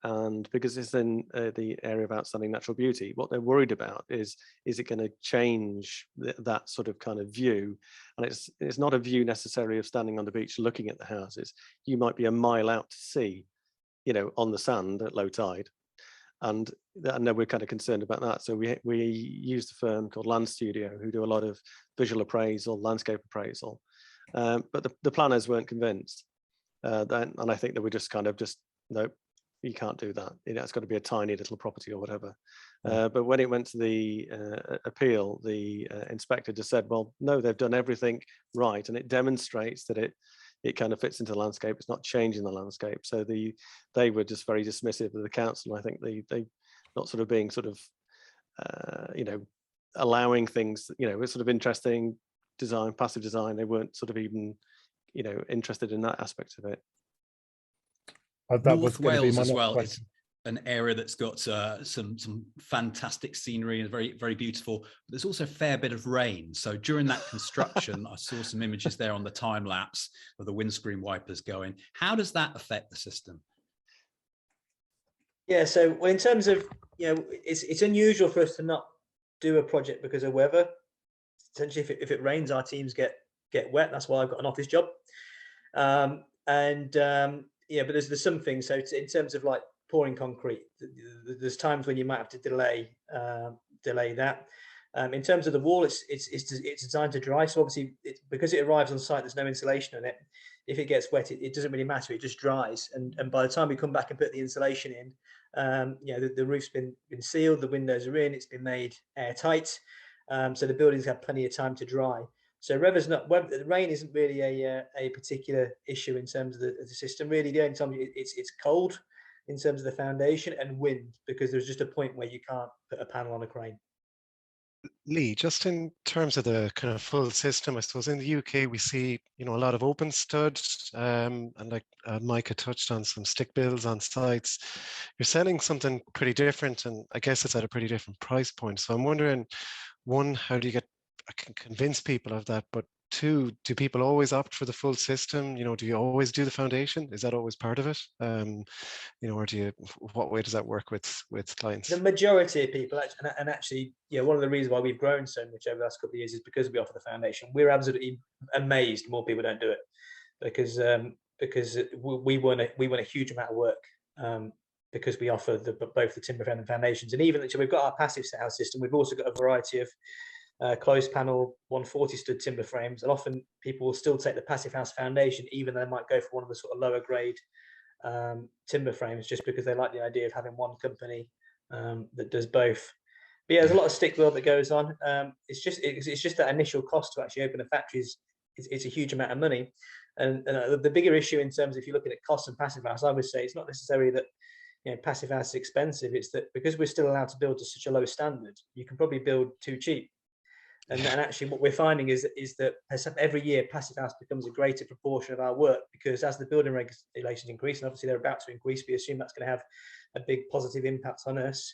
And because it's in the area of outstanding natural beauty, what they're worried about is it going to change that sort of kind of view? And it's not a view necessarily of standing on the beach looking at the houses. You might be a mile out to sea, on the sand at low tide. And I know we're kind of concerned about that. So we used a firm called Land Studio who do a lot of visual appraisal, landscape appraisal. But the planners weren't convinced. And I think they were just kind of nope, you can't do that. It's got to be a tiny little property or whatever. But when it went to the appeal, the inspector just said, well, no, they've done everything right. And it demonstrates that it kind of fits into the landscape. It's not changing the landscape. So they were just very dismissive of the council. I think they not sort of being sort of, allowing things, it's sort of interesting design, passive design. They weren't sort of even, interested in that aspect of it. North Wales as well is an area that's got some fantastic scenery and very, very beautiful. But there's also a fair bit of rain. So during that construction, I saw some images there on the time lapse of the windscreen wipers going. How does that affect the system? Yeah, so in terms of, it's unusual for us to not do a project because of weather. Essentially, if it rains, our teams get wet. That's why I've got an office job. Yeah, but there's some things. So in terms of like pouring concrete, there's times when you might have to delay that. In terms of the wall, it's designed to dry. So obviously, because it arrives on site, there's no insulation on it. If it gets wet, it doesn't really matter. It just dries. And by the time we come back and put the insulation in, the roof's been sealed, the windows are in, it's been made airtight. So the buildings have plenty of time to dry. So the rain isn't really a particular issue in terms of the system. Really, the only time it's cold in terms of the foundation, and wind, because there's just a point where you can't put a panel on a crane. Lee, just in terms of the kind of full system, I suppose in the UK we see, a lot of open stud, and like Micah touched on some stick builds on sites. You're selling something pretty different, and I guess it's at a pretty different price point. So I'm wondering, one, how do you I can convince people of that, but two, do people always opt for the full system? Do you always do the foundation? Is that always part of it? Or what way does that work with clients? The majority of people, and actually, one of the reasons why we've grown so much over the last couple of years is because we offer the foundation. We're absolutely amazed more people don't do it, because we won a huge amount of work because we offer both the timber frame and foundations. And even so, we've got our passive house system. We've also got a variety of closed panel 140 stud timber frames, and often people will still take the passive house foundation, even though they might go for one of the sort of lower grade timber frames, just because they like the idea of having one company that does both. But yeah, there's a lot of stick build that goes on. It's just that initial cost to actually open a factory it's a huge amount of money. And the bigger issue in terms of if you're looking at costs and passive house, I would say it's not necessarily that passive house is expensive. It's that because we're still allowed to build to such a low standard, you can probably build too cheap. And actually what we're finding is that every year passive house becomes a greater proportion of our work, because as the building regulations increase, and obviously they're about to increase, we assume that's going to have a big positive impact on us.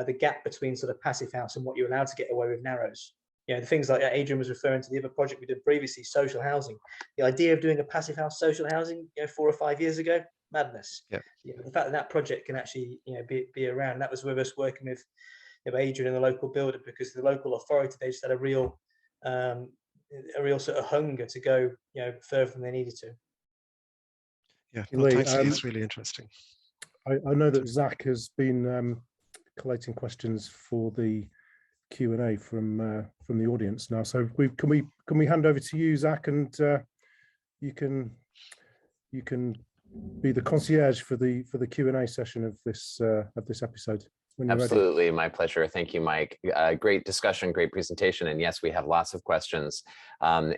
The gap between sort of passive house and what you're allowed to get away with narrows. The things like Adrian was referring to the other project we did previously, social housing. The idea of doing a passive house social housing 4 or 5 years ago, madness. Yeah. The fact that project can actually be around, that was with us working with Adrian and the local builder, because the local authority, they just had a real sort of hunger to go further than they needed to. Yeah, Lee, thanks. It's really interesting. I know that Zach has been collating questions for the Q&A from the audience now. So can we hand over to you, Zach, and you can be the concierge for the Q&A session of this episode. Absolutely, ready. My pleasure. Thank you, Mike. Great discussion, great presentation, and yes, we have lots of questions and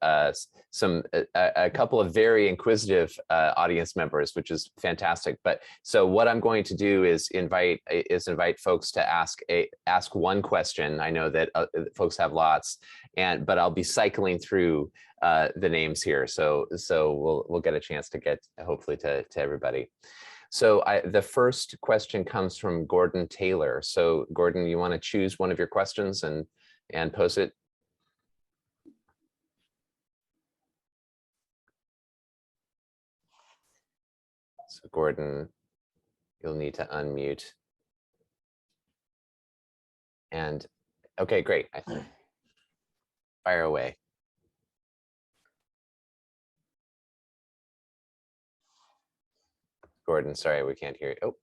a couple of very inquisitive audience members, which is fantastic. But so what I'm going to do is invite folks to ask one question. I know that folks have lots, but I'll be cycling through the names here, so we'll get a chance to get hopefully to everybody. So the first question comes from Gordon Taylor. So Gordon, you want to choose one of your questions and pose it? So Gordon, you'll need to unmute. And okay, great. Fire away. Gordon, sorry, we can't hear you. Oh.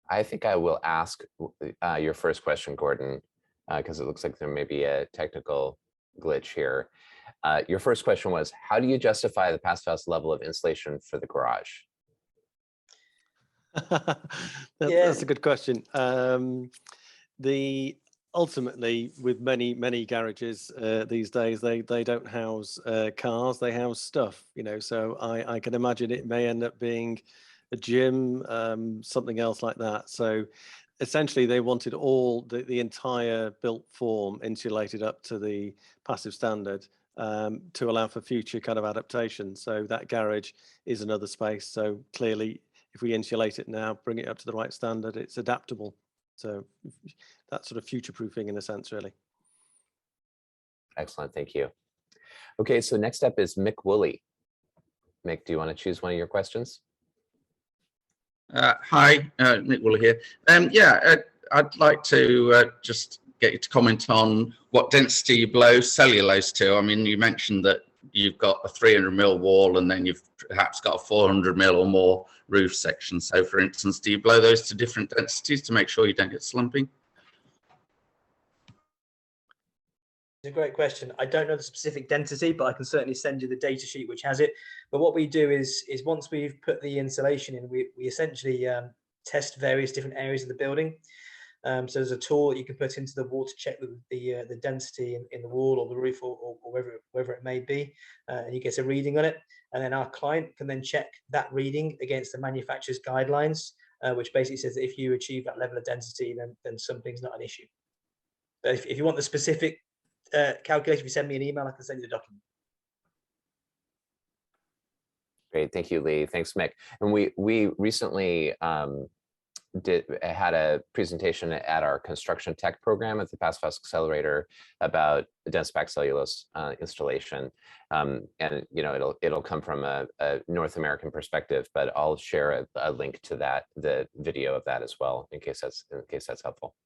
I think I will ask your first question, Gordon, because it looks like there may be a technical glitch here. Your first question was, how do you justify the passive house level of insulation for the garage? That's a good question. Ultimately, with many garages these days, they don't house cars, they house stuff, so I can imagine it may end up being a gym, something else like that. So essentially they wanted all the entire built form insulated up to the passive standard to allow for future kind of adaptation. So that garage is another space. So clearly, if we insulate it now, bring it up to the right standard, it's adaptable. So that's sort of future-proofing in a sense, really. Excellent, thank you. Okay, so next up is Mick Woolley. Mick, do you want to choose one of your questions? Hi, Mick Woolley here. I'd like to just get you to comment on what density you blow cellulose to. I mean, you mentioned that you've got a 300 mil wall and then you've perhaps got a 400 mil or more roof section. So for instance, do you blow those to different densities to make sure you don't get slumping? It's a great question. I don't know the specific density, but I can certainly send you the data sheet which has it. But what we do is once we've put the insulation in, we essentially test various different areas of the building. So there's a tool that you can put into the wall to check the density in the wall or the roof or wherever it may be, and you get a reading on it. And then our client can then check that reading against the manufacturer's guidelines, which basically says that if you achieve that level of density, then something's not an issue. But if you want the specific calculation, if you send me an email, I can send you the document. Great, thank you, Lee. Thanks, Mick. And we recently had a presentation at our construction tech program at the Passive House Accelerator about dense packed cellulose installation, and it'll come from a North American perspective, but I'll share a link to the video of that as well in case that's helpful.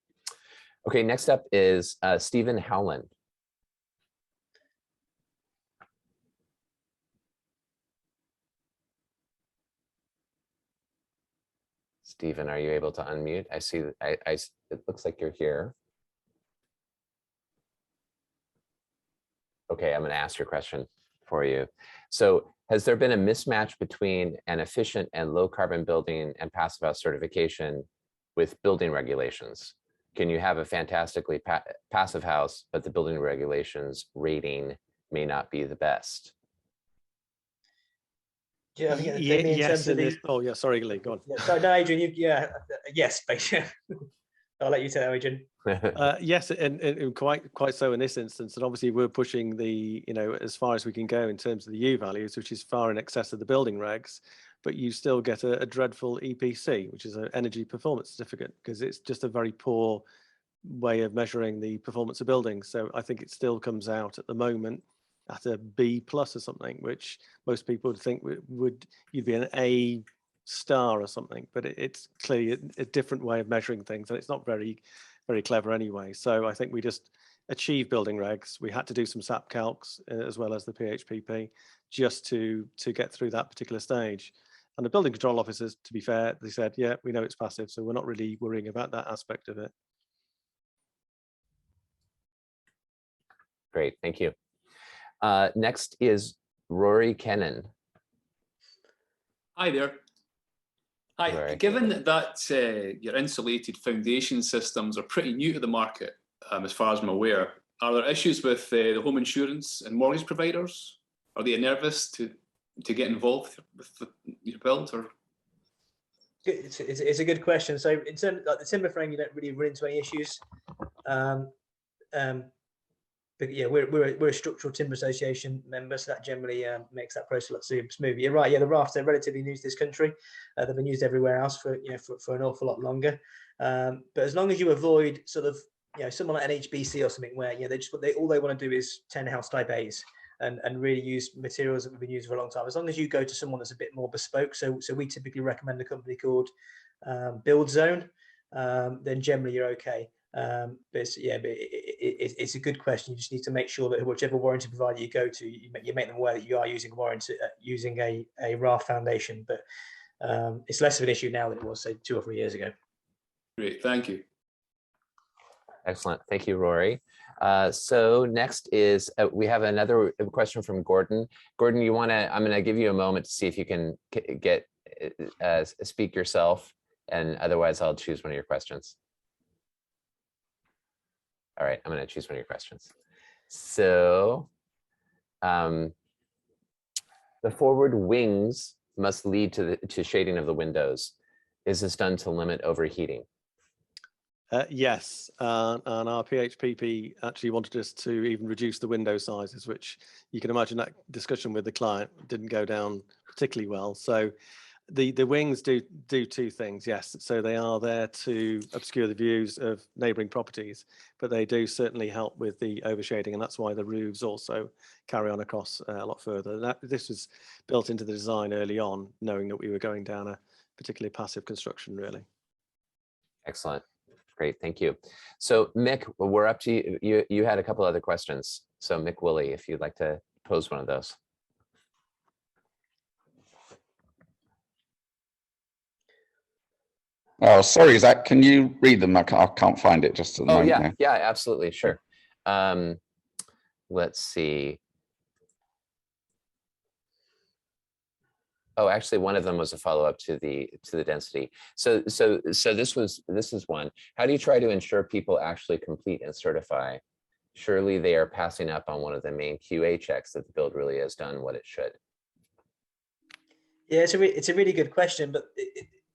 Okay, next up is Stephen Howland. Stephen, are you able to unmute? I see, it looks like you're here. Okay, I'm going to ask your question for you. So has there been a mismatch between an efficient and low carbon building and passive house certification with building regulations? Can you have a fantastically passive house, but the building regulations rating may not be the best? Yeah, I think in terms of the... Oh yeah, sorry, Lee, go on. Yeah, so no, Adrian, yes, basically. I'll let you tell, Adrian. Yes, and quite so in this instance, and obviously we're pushing the, as far as we can go in terms of the U values, which is far in excess of the building regs, but you still get a dreadful EPC, which is an energy performance certificate, because it's just a very poor way of measuring the performance of buildings. So I think it still comes out at the moment at a B+ or something, which most people would think you'd be an A star or something, but it's clearly a different way of measuring things, and it's not very clever anyway. So I think we just achieved building regs. We had to do some SAP calcs as well as the PHPP just to get through that particular stage. And the building control officers, to be fair, they said, yeah, we know it's passive, so we're not really worrying about that aspect of it. Great, thank you. Next is Rory Kennan. Hi there. Hi, Rory. Given that your insulated foundation systems are pretty new to the market, as far as I'm aware, are there issues with the home insurance and mortgage providers? Are they nervous to get involved with your build? Or It's a good question. So in terms of the timber frame, you don't really run into any issues. But yeah, we're a structural timber association member, so that generally makes that process look super smooth. You're right. Yeah, the rafts are relatively new to this country. They've been used everywhere else for an awful lot longer. But as long as you avoid sort of someone like an HBC or something where all they want to do is 10 house type A's and really use materials that have been used for a long time. As long as you go to someone that's a bit more bespoke, so we typically recommend a company called Build Zone, then generally you're okay. But it's a good question. You just need to make sure that whichever warranty provider you go to, you make them aware that you are using a raft foundation. But it's less of an issue now than it was, say, 2 or 3 years ago. Great, thank you. Excellent, thank you, Rory. So next is we have another question from Gordon. Gordon, I'm going to give you a moment to see if you can speak yourself, and otherwise I'll choose one of your questions. All right, I'm going to choose one of your questions. So the forward wings must lead to shading of the windows. Is this done to limit overheating? Yes, and our PHPP actually wanted us to even reduce the window sizes, which you can imagine that discussion with the client didn't go down particularly well. So the wings do 2 things, yes. So they are there to obscure the views of neighbouring properties, but they do certainly help with the overshading, and that's why the roofs also carry on across a lot further. This was built into the design early on, knowing that we were going down a particularly passive construction, really. Excellent. Great, thank you. So Mick, we're up to you. You had a couple other questions. So Mick Woolley, if you'd like to pose one of those. Oh, sorry, Zach, can you read them? I can't find it just at the moment. Yeah, now. yeah, absolutely, sure. Let's see. Oh, actually, one of them was a follow-up to the density. So this is one. How do you try to ensure people actually complete and certify? Surely they are passing up on one of the main QA checks that the build really has done what it should. Yeah, it's a really good question, but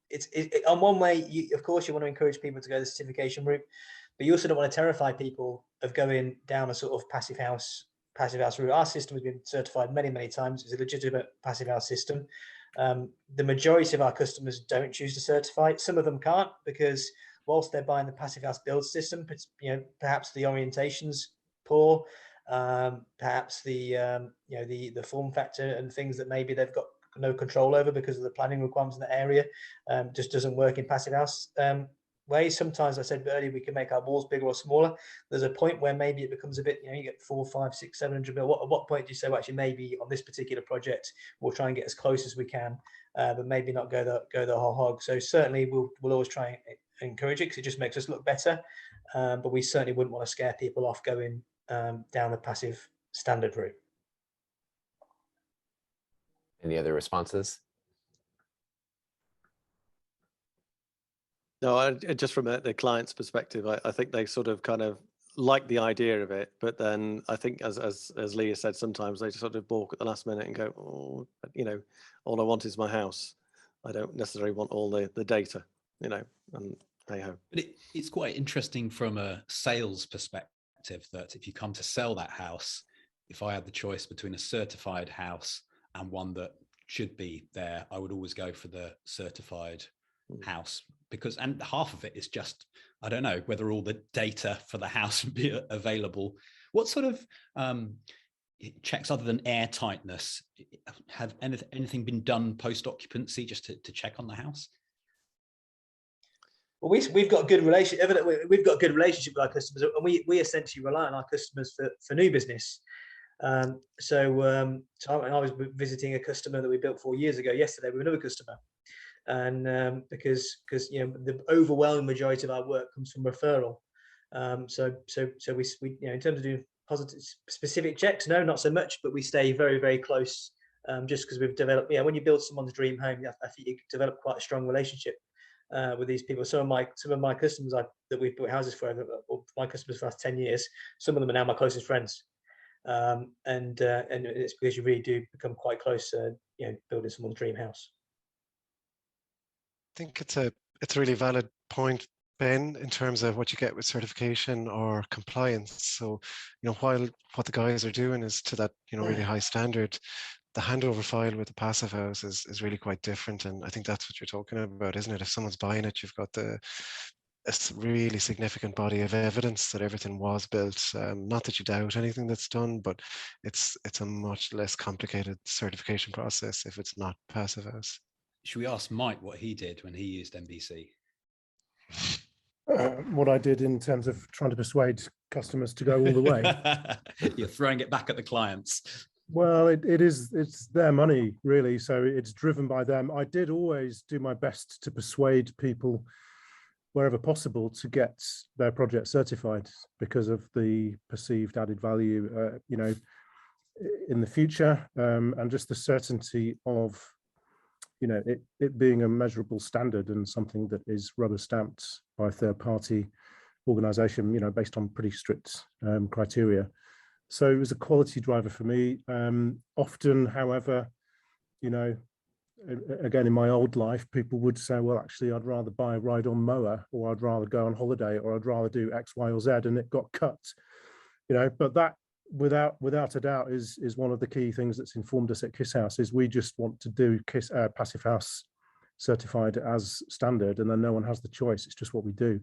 it's on one way, of course, you want to encourage people to go the certification route, but you also don't want to terrify people of going down a sort of passive house route. Our system has been certified many times. It's a legitimate passive house system. The majority of our customers don't choose to certify. Some of them can't, because whilst they're buying the passive house build system, perhaps the orientation's poor, perhaps the form factor and things that maybe they've got no control over because of the planning requirements in the area just doesn't work in passive house. ways. Sometimes I said earlier we can make our walls bigger or smaller. There's a point where maybe it becomes a bit, you get 4, 5, 6, 700 mil. At what point do you say, well, actually, maybe on this particular project we'll try and get as close as we can, but maybe not go the whole hog. So certainly we'll always try and encourage it because it just makes us look better. But we certainly wouldn't want to scare people off going down the passive standard route. Any other responses? No, just from the client's perspective, I think they sort of kind of like the idea of it, but then I think as Leah said, sometimes they sort of balk at the last minute and go, oh, all I want is my house. I don't necessarily want all the data, and hey ho. But it's quite interesting from a sales perspective that if you come to sell that house, if I had the choice between a certified house and one that should be there, I would always go for the certified house, and half of it is just, I don't know whether all the data for the house would be available. What sort of checks other than airtightness have anything been done post occupancy just to check on the house? Well, we've got a good relationship. We've got a good relationship with our customers, and we essentially rely on our customers for new business. So I was visiting a customer that we built 4 years ago yesterday with another customer, and because the overwhelming majority of our work comes from referral. So we in terms of doing positive specific checks, no, not so much, but we stay very, very close. Just because we've developed, when you build someone's dream home, I think you develop quite a strong relationship with these people. Some of my customers that we've built houses for, or my customers for the last 10 years, some of them are now my closest friends. And it's because you really do become quite close, building someone's dream house. I think it's a really valid point, Ben, in terms of what you get with certification or compliance. So, while what the guys are doing is to that, really high standard, the handover file with the passive house is really quite different. And I think that's what you're talking about, isn't it? If someone's buying it, you've got a really significant body of evidence that everything was built. Not that you doubt anything that's done, but it's a much less complicated certification process if it's not passive house. Should we ask Mike what he did when he used MBC? What I did in terms of trying to persuade customers to go all the way. You're throwing it back at the clients. Well, it's their money, really, so it's driven by them. I did always do my best to persuade people wherever possible to get their project certified because of the perceived added value, in the future, and just the certainty of, it being a measurable standard and something that is rubber stamped by a third-party organization, based on pretty strict criteria. So it was a quality driver for me. Often, however, again, in my old life, people would say, well, actually, I'd rather buy a ride-on mower, or I'd rather go on holiday, or I'd rather do X, Y, or Z, and it got cut. But that, without a doubt, is one of the key things that's informed us at Kiss House, is we just want to do Passive House certified as standard, and then no one has the choice. It's just what we do.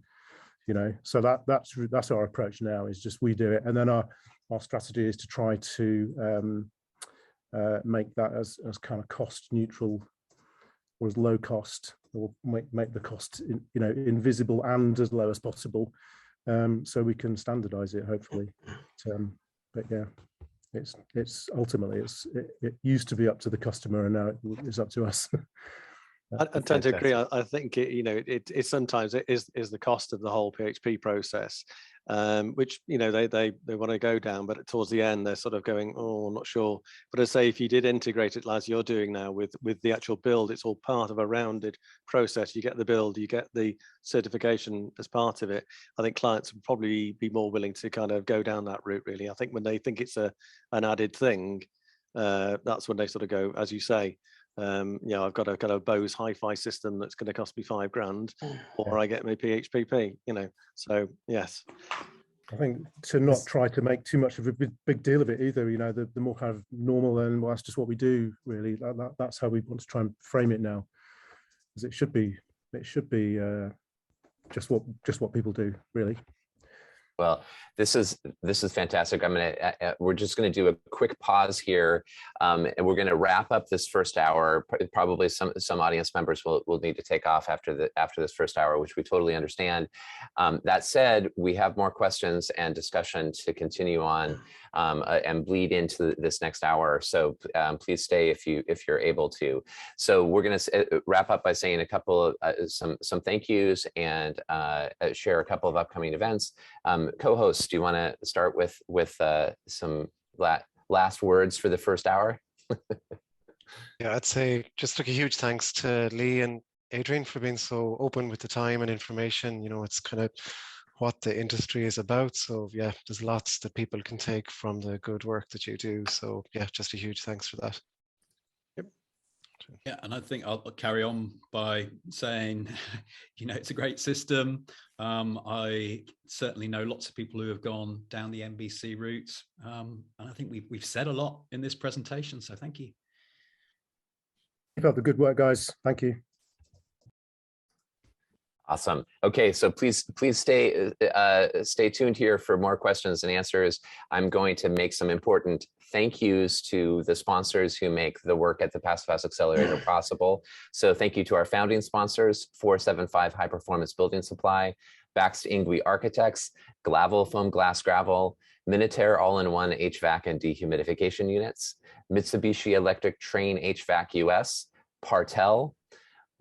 So that's our approach now, is just we do it, and then our strategy is to try to make that as kind of cost neutral, or as low cost, or make the cost invisible and as low as possible, so we can standardize it, hopefully. But yeah, it's ultimately it used to be up to the customer, and now it's up to us. I tend to agree. I think it sometimes it is the cost of the whole PHP process, which they want to go down, but towards the end they're sort of going, oh, I'm not sure. But I say, if you did integrate it as you're doing now with the actual build, it's all part of a rounded process. You get the build, you get the certification as part of it. I think clients would probably be more willing to kind of go down that route, really. I think when they think it's an added thing, that's when they sort of go, as you say, I've got a kind of Bose hi-fi system that's going to cost me $5,000, or I get my PHPP, so yes. I think to not try to make too much of a big deal of it either, the more kind of normal, and well, that's just what we do, really. That's how we want to try and frame it now, because it should be just what people do, really. Well, this is fantastic. We're just gonna do a quick pause here, and we're gonna wrap up this first hour. Probably some audience members will need to take off after this first hour, which we totally understand. That said, we have more questions and discussion to continue on and bleed into this next hour. So please stay if you're able to. So we're gonna wrap up by saying a couple of some thank yous and share a couple of upcoming events. Co-hosts, do you want to start with some last words for the first hour? Yeah, I'd say just like a huge thanks to Lee and Adrian for being so open with the time and information. You know, it's kind of what the industry is about. So yeah, there's lots that people can take from the good work that you do. So yeah, just a huge thanks for that. Yeah, and I think I'll carry on by saying, you know, it's a great system. I certainly know lots of people who have gone down the MBC route, and I think we've said a lot in this presentation. So thank you. Keep up the good work, guys. Thank you. Awesome. Okay, so please stay tuned here for more questions and answers. I'm going to make some important thank yous to the sponsors who make the work at the Passive House Accelerator possible. So thank you to our founding sponsors, 475 High Performance Building Supply, Baxt Ingwe Architects, Glavel Foam Glass Gravel, Minutair All-in-One HVAC and Dehumidification Units, Mitsubishi Electric Train HVAC US, Partel,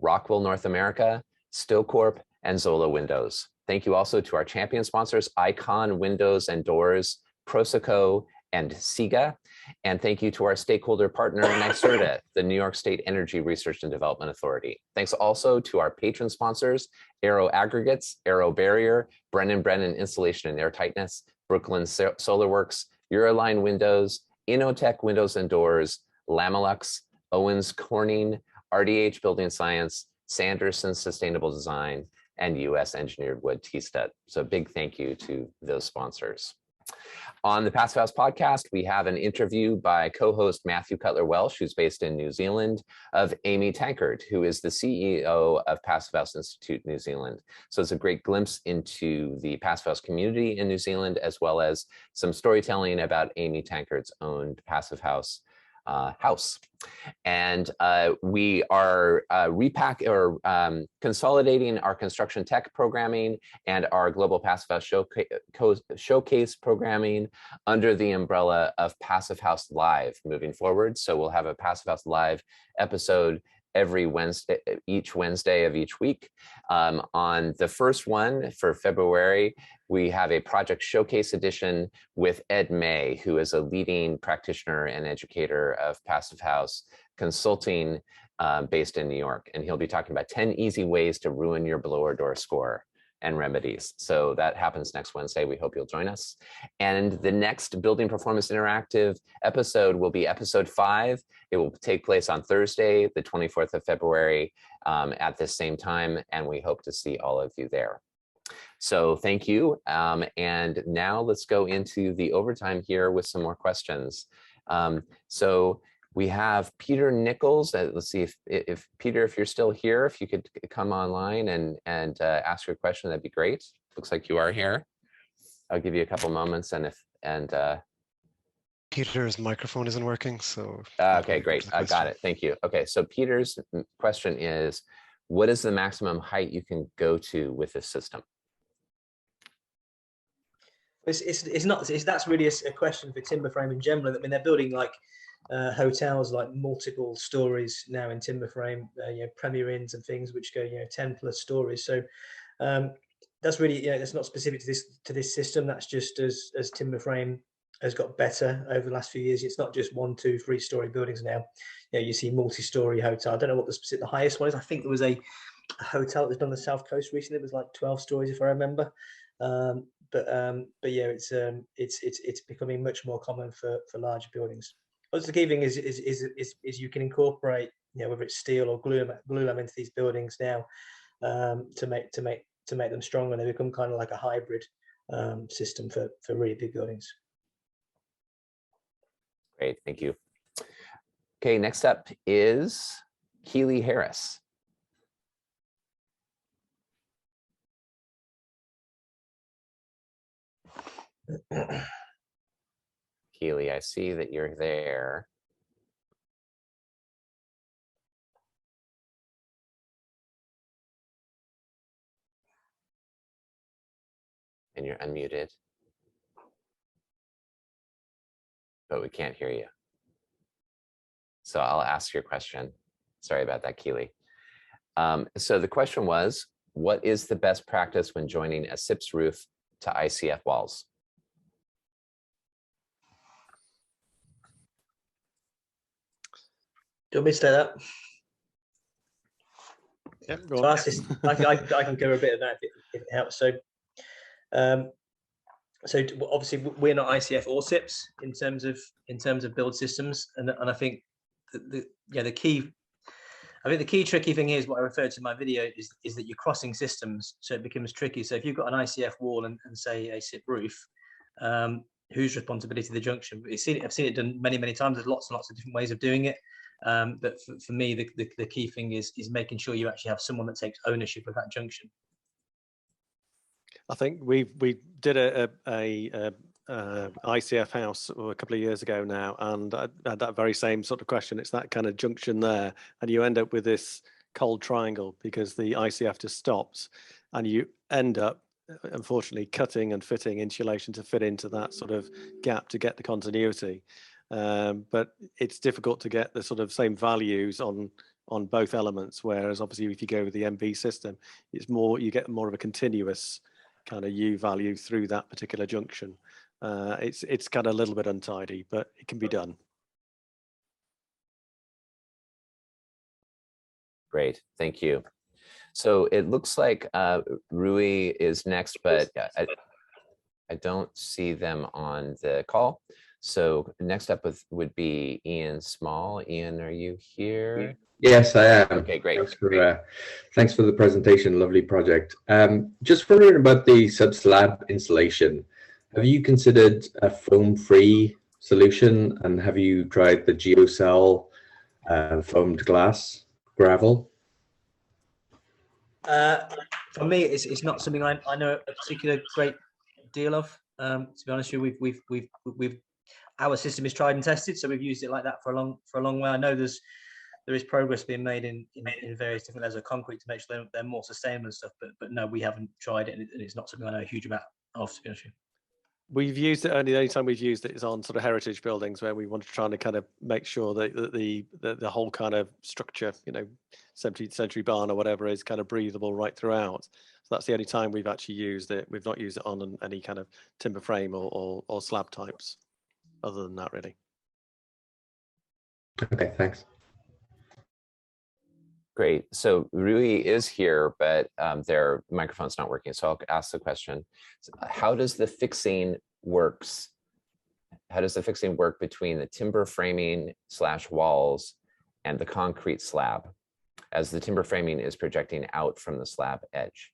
Rockwell North America, Stillcorp, and Zola Windows. Thank you also to our champion sponsors, Icon Windows and Doors, Proseco, and SIGA. And thank you to our stakeholder partner, NYSERDA, the New York State Energy Research and Development Authority. Thanks also to our patron sponsors, Aero Aggregates, Aero Barrier, Brennan Insulation and Airtightness, Brooklyn SolarWorks, Euroline Windows, Innotech Windows and Doors, Lamelux, Owens Corning, RDH Building Science, Sanderson Sustainable Design, and US Engineered Wood T-Stud. So big thank you to those sponsors. On the Passive House podcast, we have an interview by co-host Matthew Cutler-Welsh, who's based in New Zealand, of Amy Tankard, who is the CEO of Passive House Institute New Zealand. So it's a great glimpse into the Passive House community in New Zealand, as well as some storytelling about Amy Tankard's own Passive House house. And we are consolidating our construction tech programming and our global Passive House showcase programming under the umbrella of Passive House Live moving forward. So we'll have a Passive House Live episode every Wednesday, each Wednesday of each week. On the first one for February, we have a project showcase edition with Ed May, who is a leading practitioner and educator of Passive House consulting based in New York. And he'll be talking about 10 easy ways to ruin your blower door score and remedies. So that happens next Wednesday. We hope you'll join us. And the next Building Performance Interactive episode will be episode 5. It will take place on Thursday, the 24th of February at this same time. And we hope to see all of you there. So thank you. And now let's go into the overtime here with some more questions. So we have Peter Nichols. Let's see if Peter, if you're still here, if you could come online and ask your question, that'd be great. Looks like you are here. I'll give you a couple moments, and Peter's microphone isn't working, so. Okay, great. I got it. Thank you. Okay, so Peter's question is, what is the maximum height you can go to with this system? That's really a question for timber frame in general. I mean, they're building like hotels like multiple stories now in timber frame, Premier Inns and things which go 10+ stories. So that's really that's not specific to this system. That's just as timber frame has got better over the last few years. It's not just 1, 2, 3 story buildings now. You see multi-story hotel. I don't know what the highest one is. I think there was a hotel that was done on the South Coast recently. It was like 12 stories if I remember. But yeah, it's becoming much more common for larger buildings. What's the key thing is you can incorporate whether it's steel or glue lam into these buildings now to make them stronger, and they become kind of like a hybrid system for really big buildings. Great, thank you. Okay, next up is Keely Harris. Keely, I see that you're there. And you're unmuted, but we can't hear you. So I'll ask your question. Sorry about that, Keely. So the question was, what is the best practice when joining a SIPS roof to ICF walls? Do you want me to say that? Yeah, so I can cover a bit of that if it helps. So, obviously we're not ICF or SIPS in terms of build systems, and I think the key tricky thing is what I referred to in my video is that you're crossing systems, so it becomes tricky. So if you've got an ICF wall and say a SIP roof, whose responsibility the junction? I've seen it done many times. There's lots and lots of different ways of doing it. But for me, the key thing is making sure you actually have someone that takes ownership of that junction. I think we did a ICF house a couple of years ago now, and I had that very same sort of question. It's that kind of junction there, and you end up with this cold triangle because the ICF just stops, and you end up, unfortunately, cutting and fitting insulation to fit into that sort of gap to get the continuity. But it's difficult to get the sort of same values on both elements, whereas obviously if you go with the MV system, it's more, you get more of a continuous kind of U value through that particular junction. It's kind of a little bit untidy, but it can be done. Great, thank you. So it looks like Rui is next, but I don't see them on the call. So next up would be Ian Small. Ian, are you here? Yes, I am. Okay, great. Thanks for the presentation. Lovely project. Just wondering about the sub-slab insulation. Have you considered a foam-free solution, and have you tried the geocell foamed glass gravel? For me, it's not something I know a particular great deal of. To be honest with you, we've our system is tried and tested, so we've used it like that for a long way. I know there is progress being made in various different layers of concrete to make sure they're more sustainable and stuff, but no, we haven't tried it, and it's not something I know a huge amount of, to be honest with you. We've used it only the only time we've used it is on sort of heritage buildings where we want to try to kind of make sure that the whole kind of structure, 17th century barn or whatever, is kind of breathable right throughout. So that's the only time we've actually used it. We've not used it on any kind of timber frame or slab types. Other than that, really. Okay, thanks. Great. So Rui is here, but their microphone's not working. So I'll ask the question. How does the fixing work between the timber framing / walls and the concrete slab, as the timber framing is projecting out from the slab edge?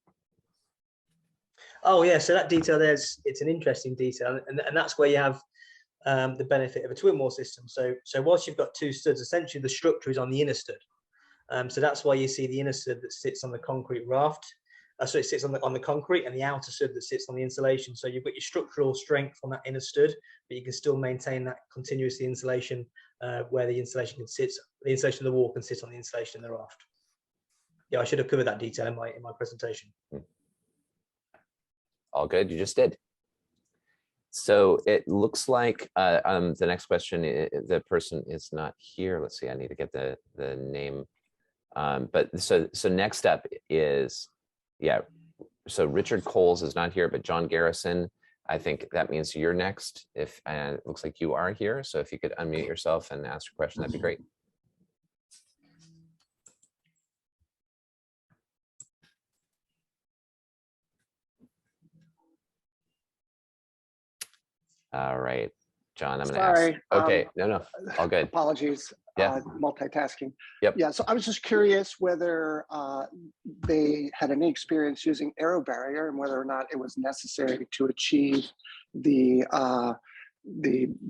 Oh yeah, so that detail it's an interesting detail, and that's where you have the benefit of a twin wall system. So whilst you've got two studs, essentially the structure is on the inner stud. So that's why you see the inner stud that sits on the concrete raft. So it sits on the concrete, and the outer stud that sits on the insulation. So you've got your structural strength on that inner stud, but you can still maintain that continuous insulation where the insulation can sit. The insulation of the wall can sit on the insulation in the raft. Yeah, I should have covered that detail in my presentation. All good. You just did. So it looks like the next question, the person is not here. Let's see, I need to get the name. But so next up is, so Richard Coles is not here, but John Garrison, I think that means you're next. And it looks like you are here. So if you could unmute yourself and ask your question, that'd be great. All right, John, I'm going to ask. Okay, no, all good. Apologies. Yeah. Multitasking. Yep. Yeah, so I was just curious whether they had any experience using aero barrier and whether or not it was necessary to achieve the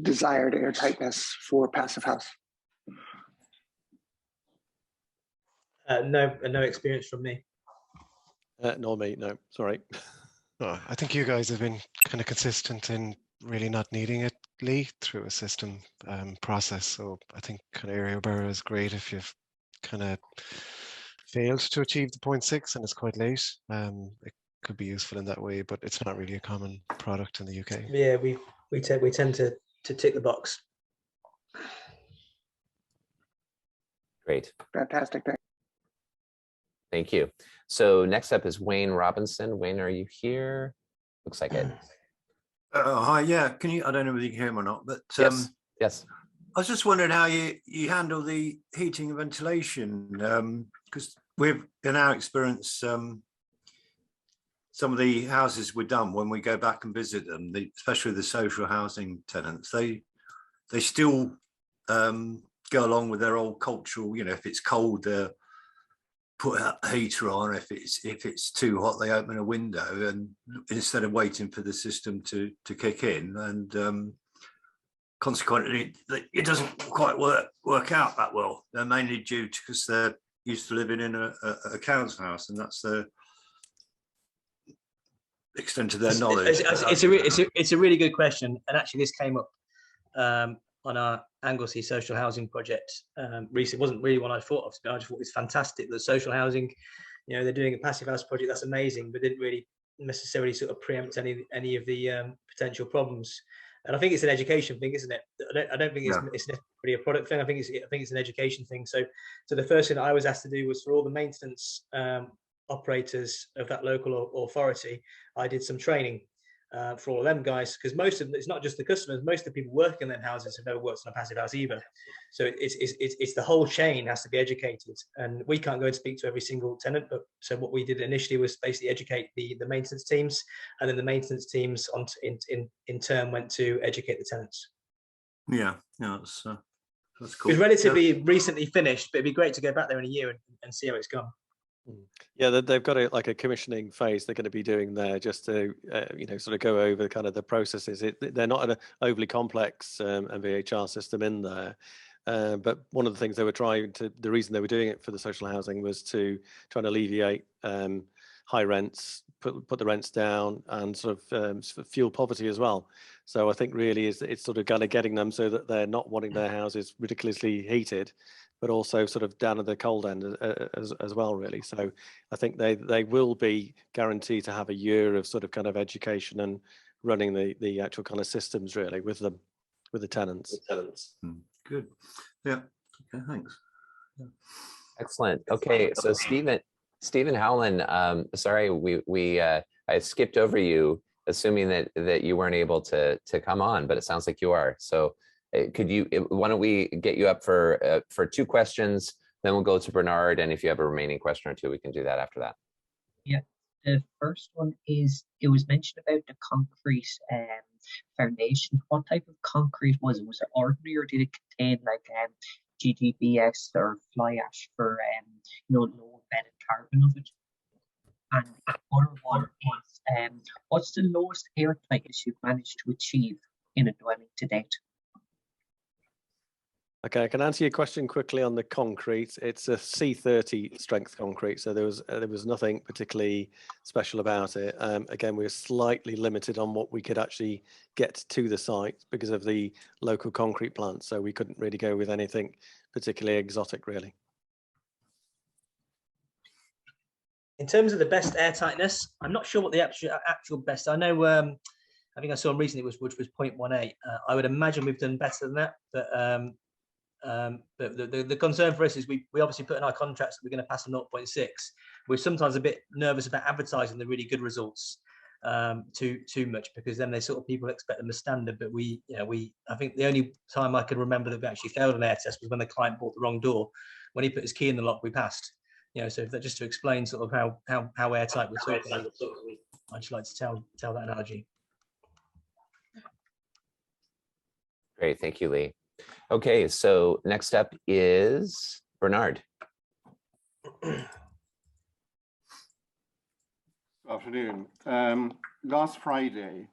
desired airtightness for passive house. No experience from me. Nor me, no, sorry. Oh, I think you guys have been kind of consistent in really not needing it, Lee, through a system process. So I think kind of area barrier is great if you've kind of failed to achieve the 0.6 and it's quite late. It could be useful in that way, but it's not really a common product in the UK. Yeah, we tend to tick the box. Great. Fantastic. Thank you. So next up is Wayne Robinson. Wayne, are you here? Looks like it. Hi, yeah. Can you? I don't know whether you can hear him or not, but Yes. Yes. I was just wondering how you handle the heating and ventilation, because we've in our experience, some of the houses we've done when we go back and visit them, especially the social housing tenants, they still go along with their old cultural. You know, if it's cold, they put a heater on. If it's too hot, they open a window, and instead of waiting for the system to kick in, and consequently, it doesn't quite work out that well. They're mainly due to because they're used to living in a council house, and that's the extent of their knowledge. It's a really good question, and actually, this came up on our Anglesey social housing project recently. It wasn't really one I thought of. I just thought it's fantastic that social housing, you know, they're doing a passive house project. That's amazing, but didn't really necessarily sort of preempt any of the potential problems. And I think it's an education thing, isn't it? I don't think it's necessarily a product thing. I think it's an education thing. So the first thing that I was asked to do was for all the maintenance operators of that local authority, I did some training for all of them guys, because most of them, it's not just the customers, most of the people working in their houses have never worked on a passive house either. So it's the whole chain has to be educated, and we can't go and speak to every single tenant. But so what we did initially was basically educate the maintenance teams, and then the maintenance teams in turn went to educate the tenants. Yeah, that's cool. It was relatively recently finished, but it'd be great to go back there in a year and see how it's gone. Yeah, they've got like a commissioning phase they're going to be doing there, just to sort of go over kind of the processes. They're not an overly complex MVHR system in there, but one of the things they were the reason they were doing it for the social housing was to try and alleviate high rents, put the rents down, and sort of fuel poverty as well. So I think really it's sort of kind of getting them so that they're not wanting their houses ridiculously heated, but also sort of down at the cold end as well, really. So I think they will be guaranteed to have a year of sort of kind of education and running the actual kind of systems really with them, with the tenants. Good. Yeah. Okay. Thanks. Yeah. Excellent. Okay. So Stephen Howland, sorry, I skipped over you, assuming that you weren't able to come on, but it sounds like you are. So why don't we get you up for 2 questions, then we'll go to Bernard, and if you have a remaining question or 2, we can do that after that. Yeah, the first one is, it was mentioned about the concrete foundation. What type of concrete was it? Was it ordinary, or did it contain like GGBS or fly ash for low embedded carbon of it? And the other one is, what's the lowest airtightness you've managed to achieve in a dwelling to date? Okay, I can answer your question quickly on the concrete. It's a C30 strength concrete, so there was nothing particularly special about it. Again, we were slightly limited on what we could actually get to the site because of the local concrete plant, so we couldn't really go with anything particularly exotic, really. In terms of the best airtightness, I'm not sure what the actual best. I know, I think I saw recently which was 0.18. I would imagine we've done better than that, but the concern for us is we obviously put in our contracts that we're going to pass a 0.6. We're sometimes a bit nervous about advertising the really good results too much, because then people expect them as standard. But I think the only time I can remember that we actually failed an air test was when the client bought the wrong door. When he put his key in the lock, we passed. So just to explain sort of how airtight we're talking, I'd just like to tell that analogy. Great, thank you, Lee. Okay, so next up is Bernard. Good afternoon. Last Friday,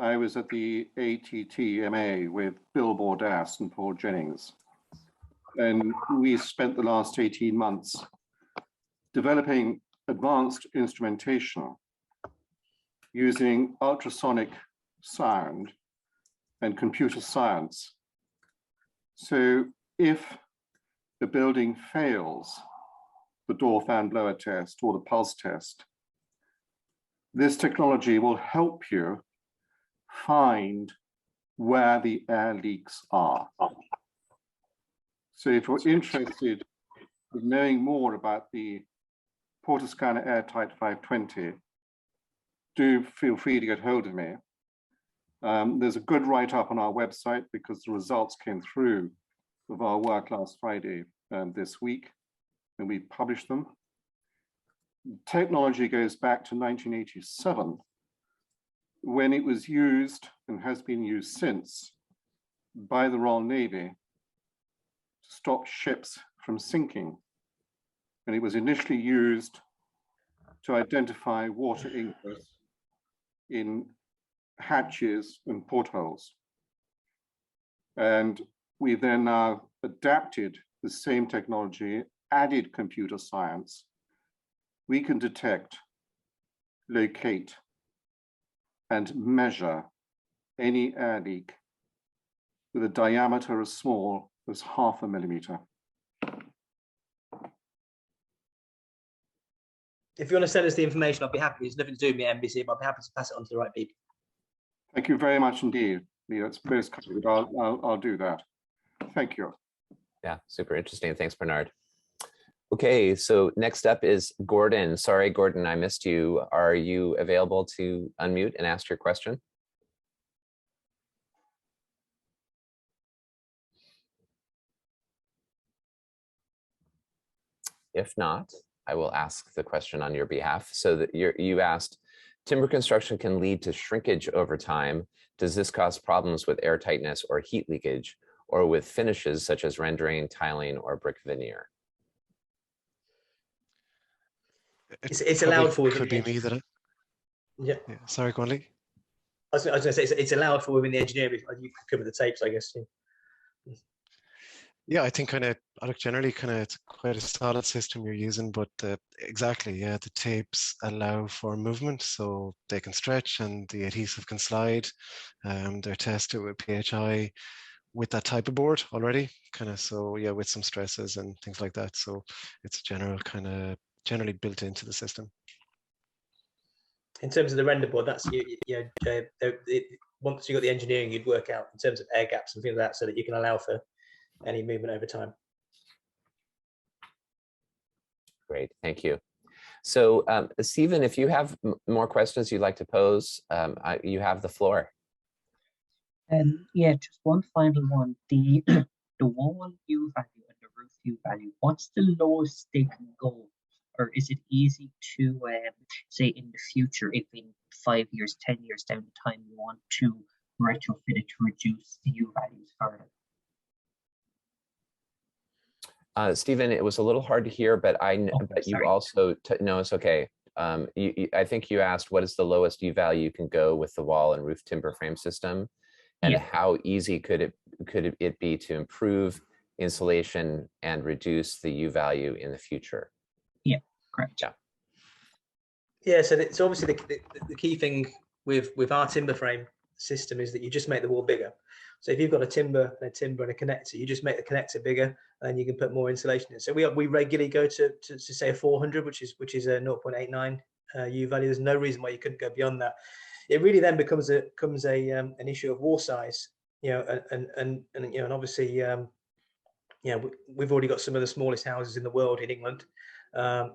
I was at the ATTMA with Bill Bordas and Paul Jennings, and we spent the last 18 months developing advanced instrumentation using ultrasonic sound and computer science. So if the building fails the door fan blower test or the pulse test, this technology will help you find where the air leaks are. So if you're interested in knowing more about the Porter-Scanner Airtight 520, do feel free to get hold of me. There's a good write-up on our website because the results came through of our work last Friday this week, and we published them. Technology goes back to 1987, when it was used and has been used since by the Royal Navy to stop ships from sinking. And it was initially used to identify water ingress in hatches and portholes. And we then now adapted the same technology, added computer science. We can detect, locate, and measure any air leak with a diameter as small as 0.5 millimeter. If you want to send us the information, I'll be happy. It's nothing to do with me at NBC, but I'll be happy to pass it on to the right people. Thank you very much indeed. Yeah, it's most kind. I'll do that. Thank you. Yeah, super interesting. Thanks, Bernard. Okay, so next up is Gordon. Sorry, Gordon, I missed you. Are you available to unmute and ask your question? If not, I will ask the question on your behalf. So that you asked, timber construction can lead to shrinkage over time. Does this cause problems with air tightness or heat leakage, or with finishes such as rendering, tiling, or brick veneer? It's allowed for. Could be me that. Yeah. Sorry, go on, Lee. I was going to say it's allowed for within the engineering. You could cover the tapes, I guess. Yeah, I think generally it's quite a solid system you're using, but exactly, yeah, the tapes allow for movement, so they can stretch and the adhesive can slide. They're tested with PHI with that type of board already, so yeah, with some stresses and things like that. So it's generally built into the system. In terms of the render board, that's once you got the engineering, you'd work out in terms of air gaps and things like that, so that you can allow for any movement over time. Great, thank you. So Stephen, if you have more questions you'd like to pose, you have the floor. Yeah, just one final one. The wall U value and the roof U value, what's the lowest they can go? Or is it easy to say in the future, if in 5 years, 10 years down the time you want to retrofit it to reduce the U values further? Stephen, it was a little hard to hear, but you also, no, it's okay. I think you asked what is the lowest U value you can go with the wall and roof timber frame system, and how easy could it be to improve insulation and reduce the U value in the future? Yeah, correct. Yeah, so it's obviously the key thing with our timber frame system is that you just make the wall bigger. So if you've got a timber and a connector, you just make the connector bigger, and you can put more insulation in. So we regularly go to say a 400, which is a 0.89 U value. There's no reason why you couldn't go beyond that. It really then becomes an issue of wall size, and obviously, we've already got some of the smallest houses in the world in England.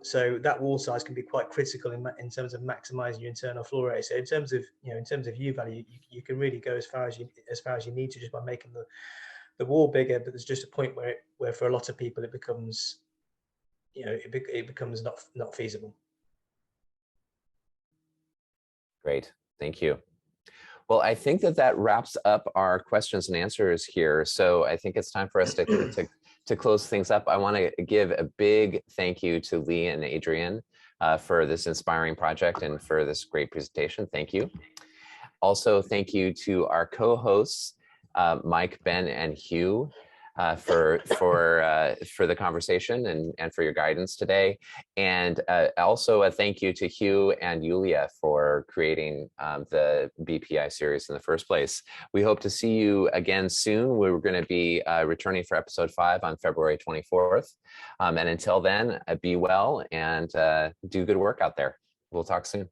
So that wall size can be quite critical in terms of maximizing your internal floor area. So in terms of U value, you can really go as far as you need to just by making the wall bigger. But there's just a point where for a lot of people it becomes not feasible. Great, thank you. Well, I think that wraps up our questions and answers here. So I think it's time for us to close things up. I want to give a big thank you to Lee and Adrian for this inspiring project and for this great presentation. Thank you. Also, thank you to our co-hosts, Mike, Ben, and Hugh. for the conversation and for your guidance today. And also a thank you to Hugh and Yulia for creating the BPI series in the first place. We hope to see you again soon. We're going to be returning for episode 5 on February 24th. And until then, be well and do good work out there. We'll talk soon.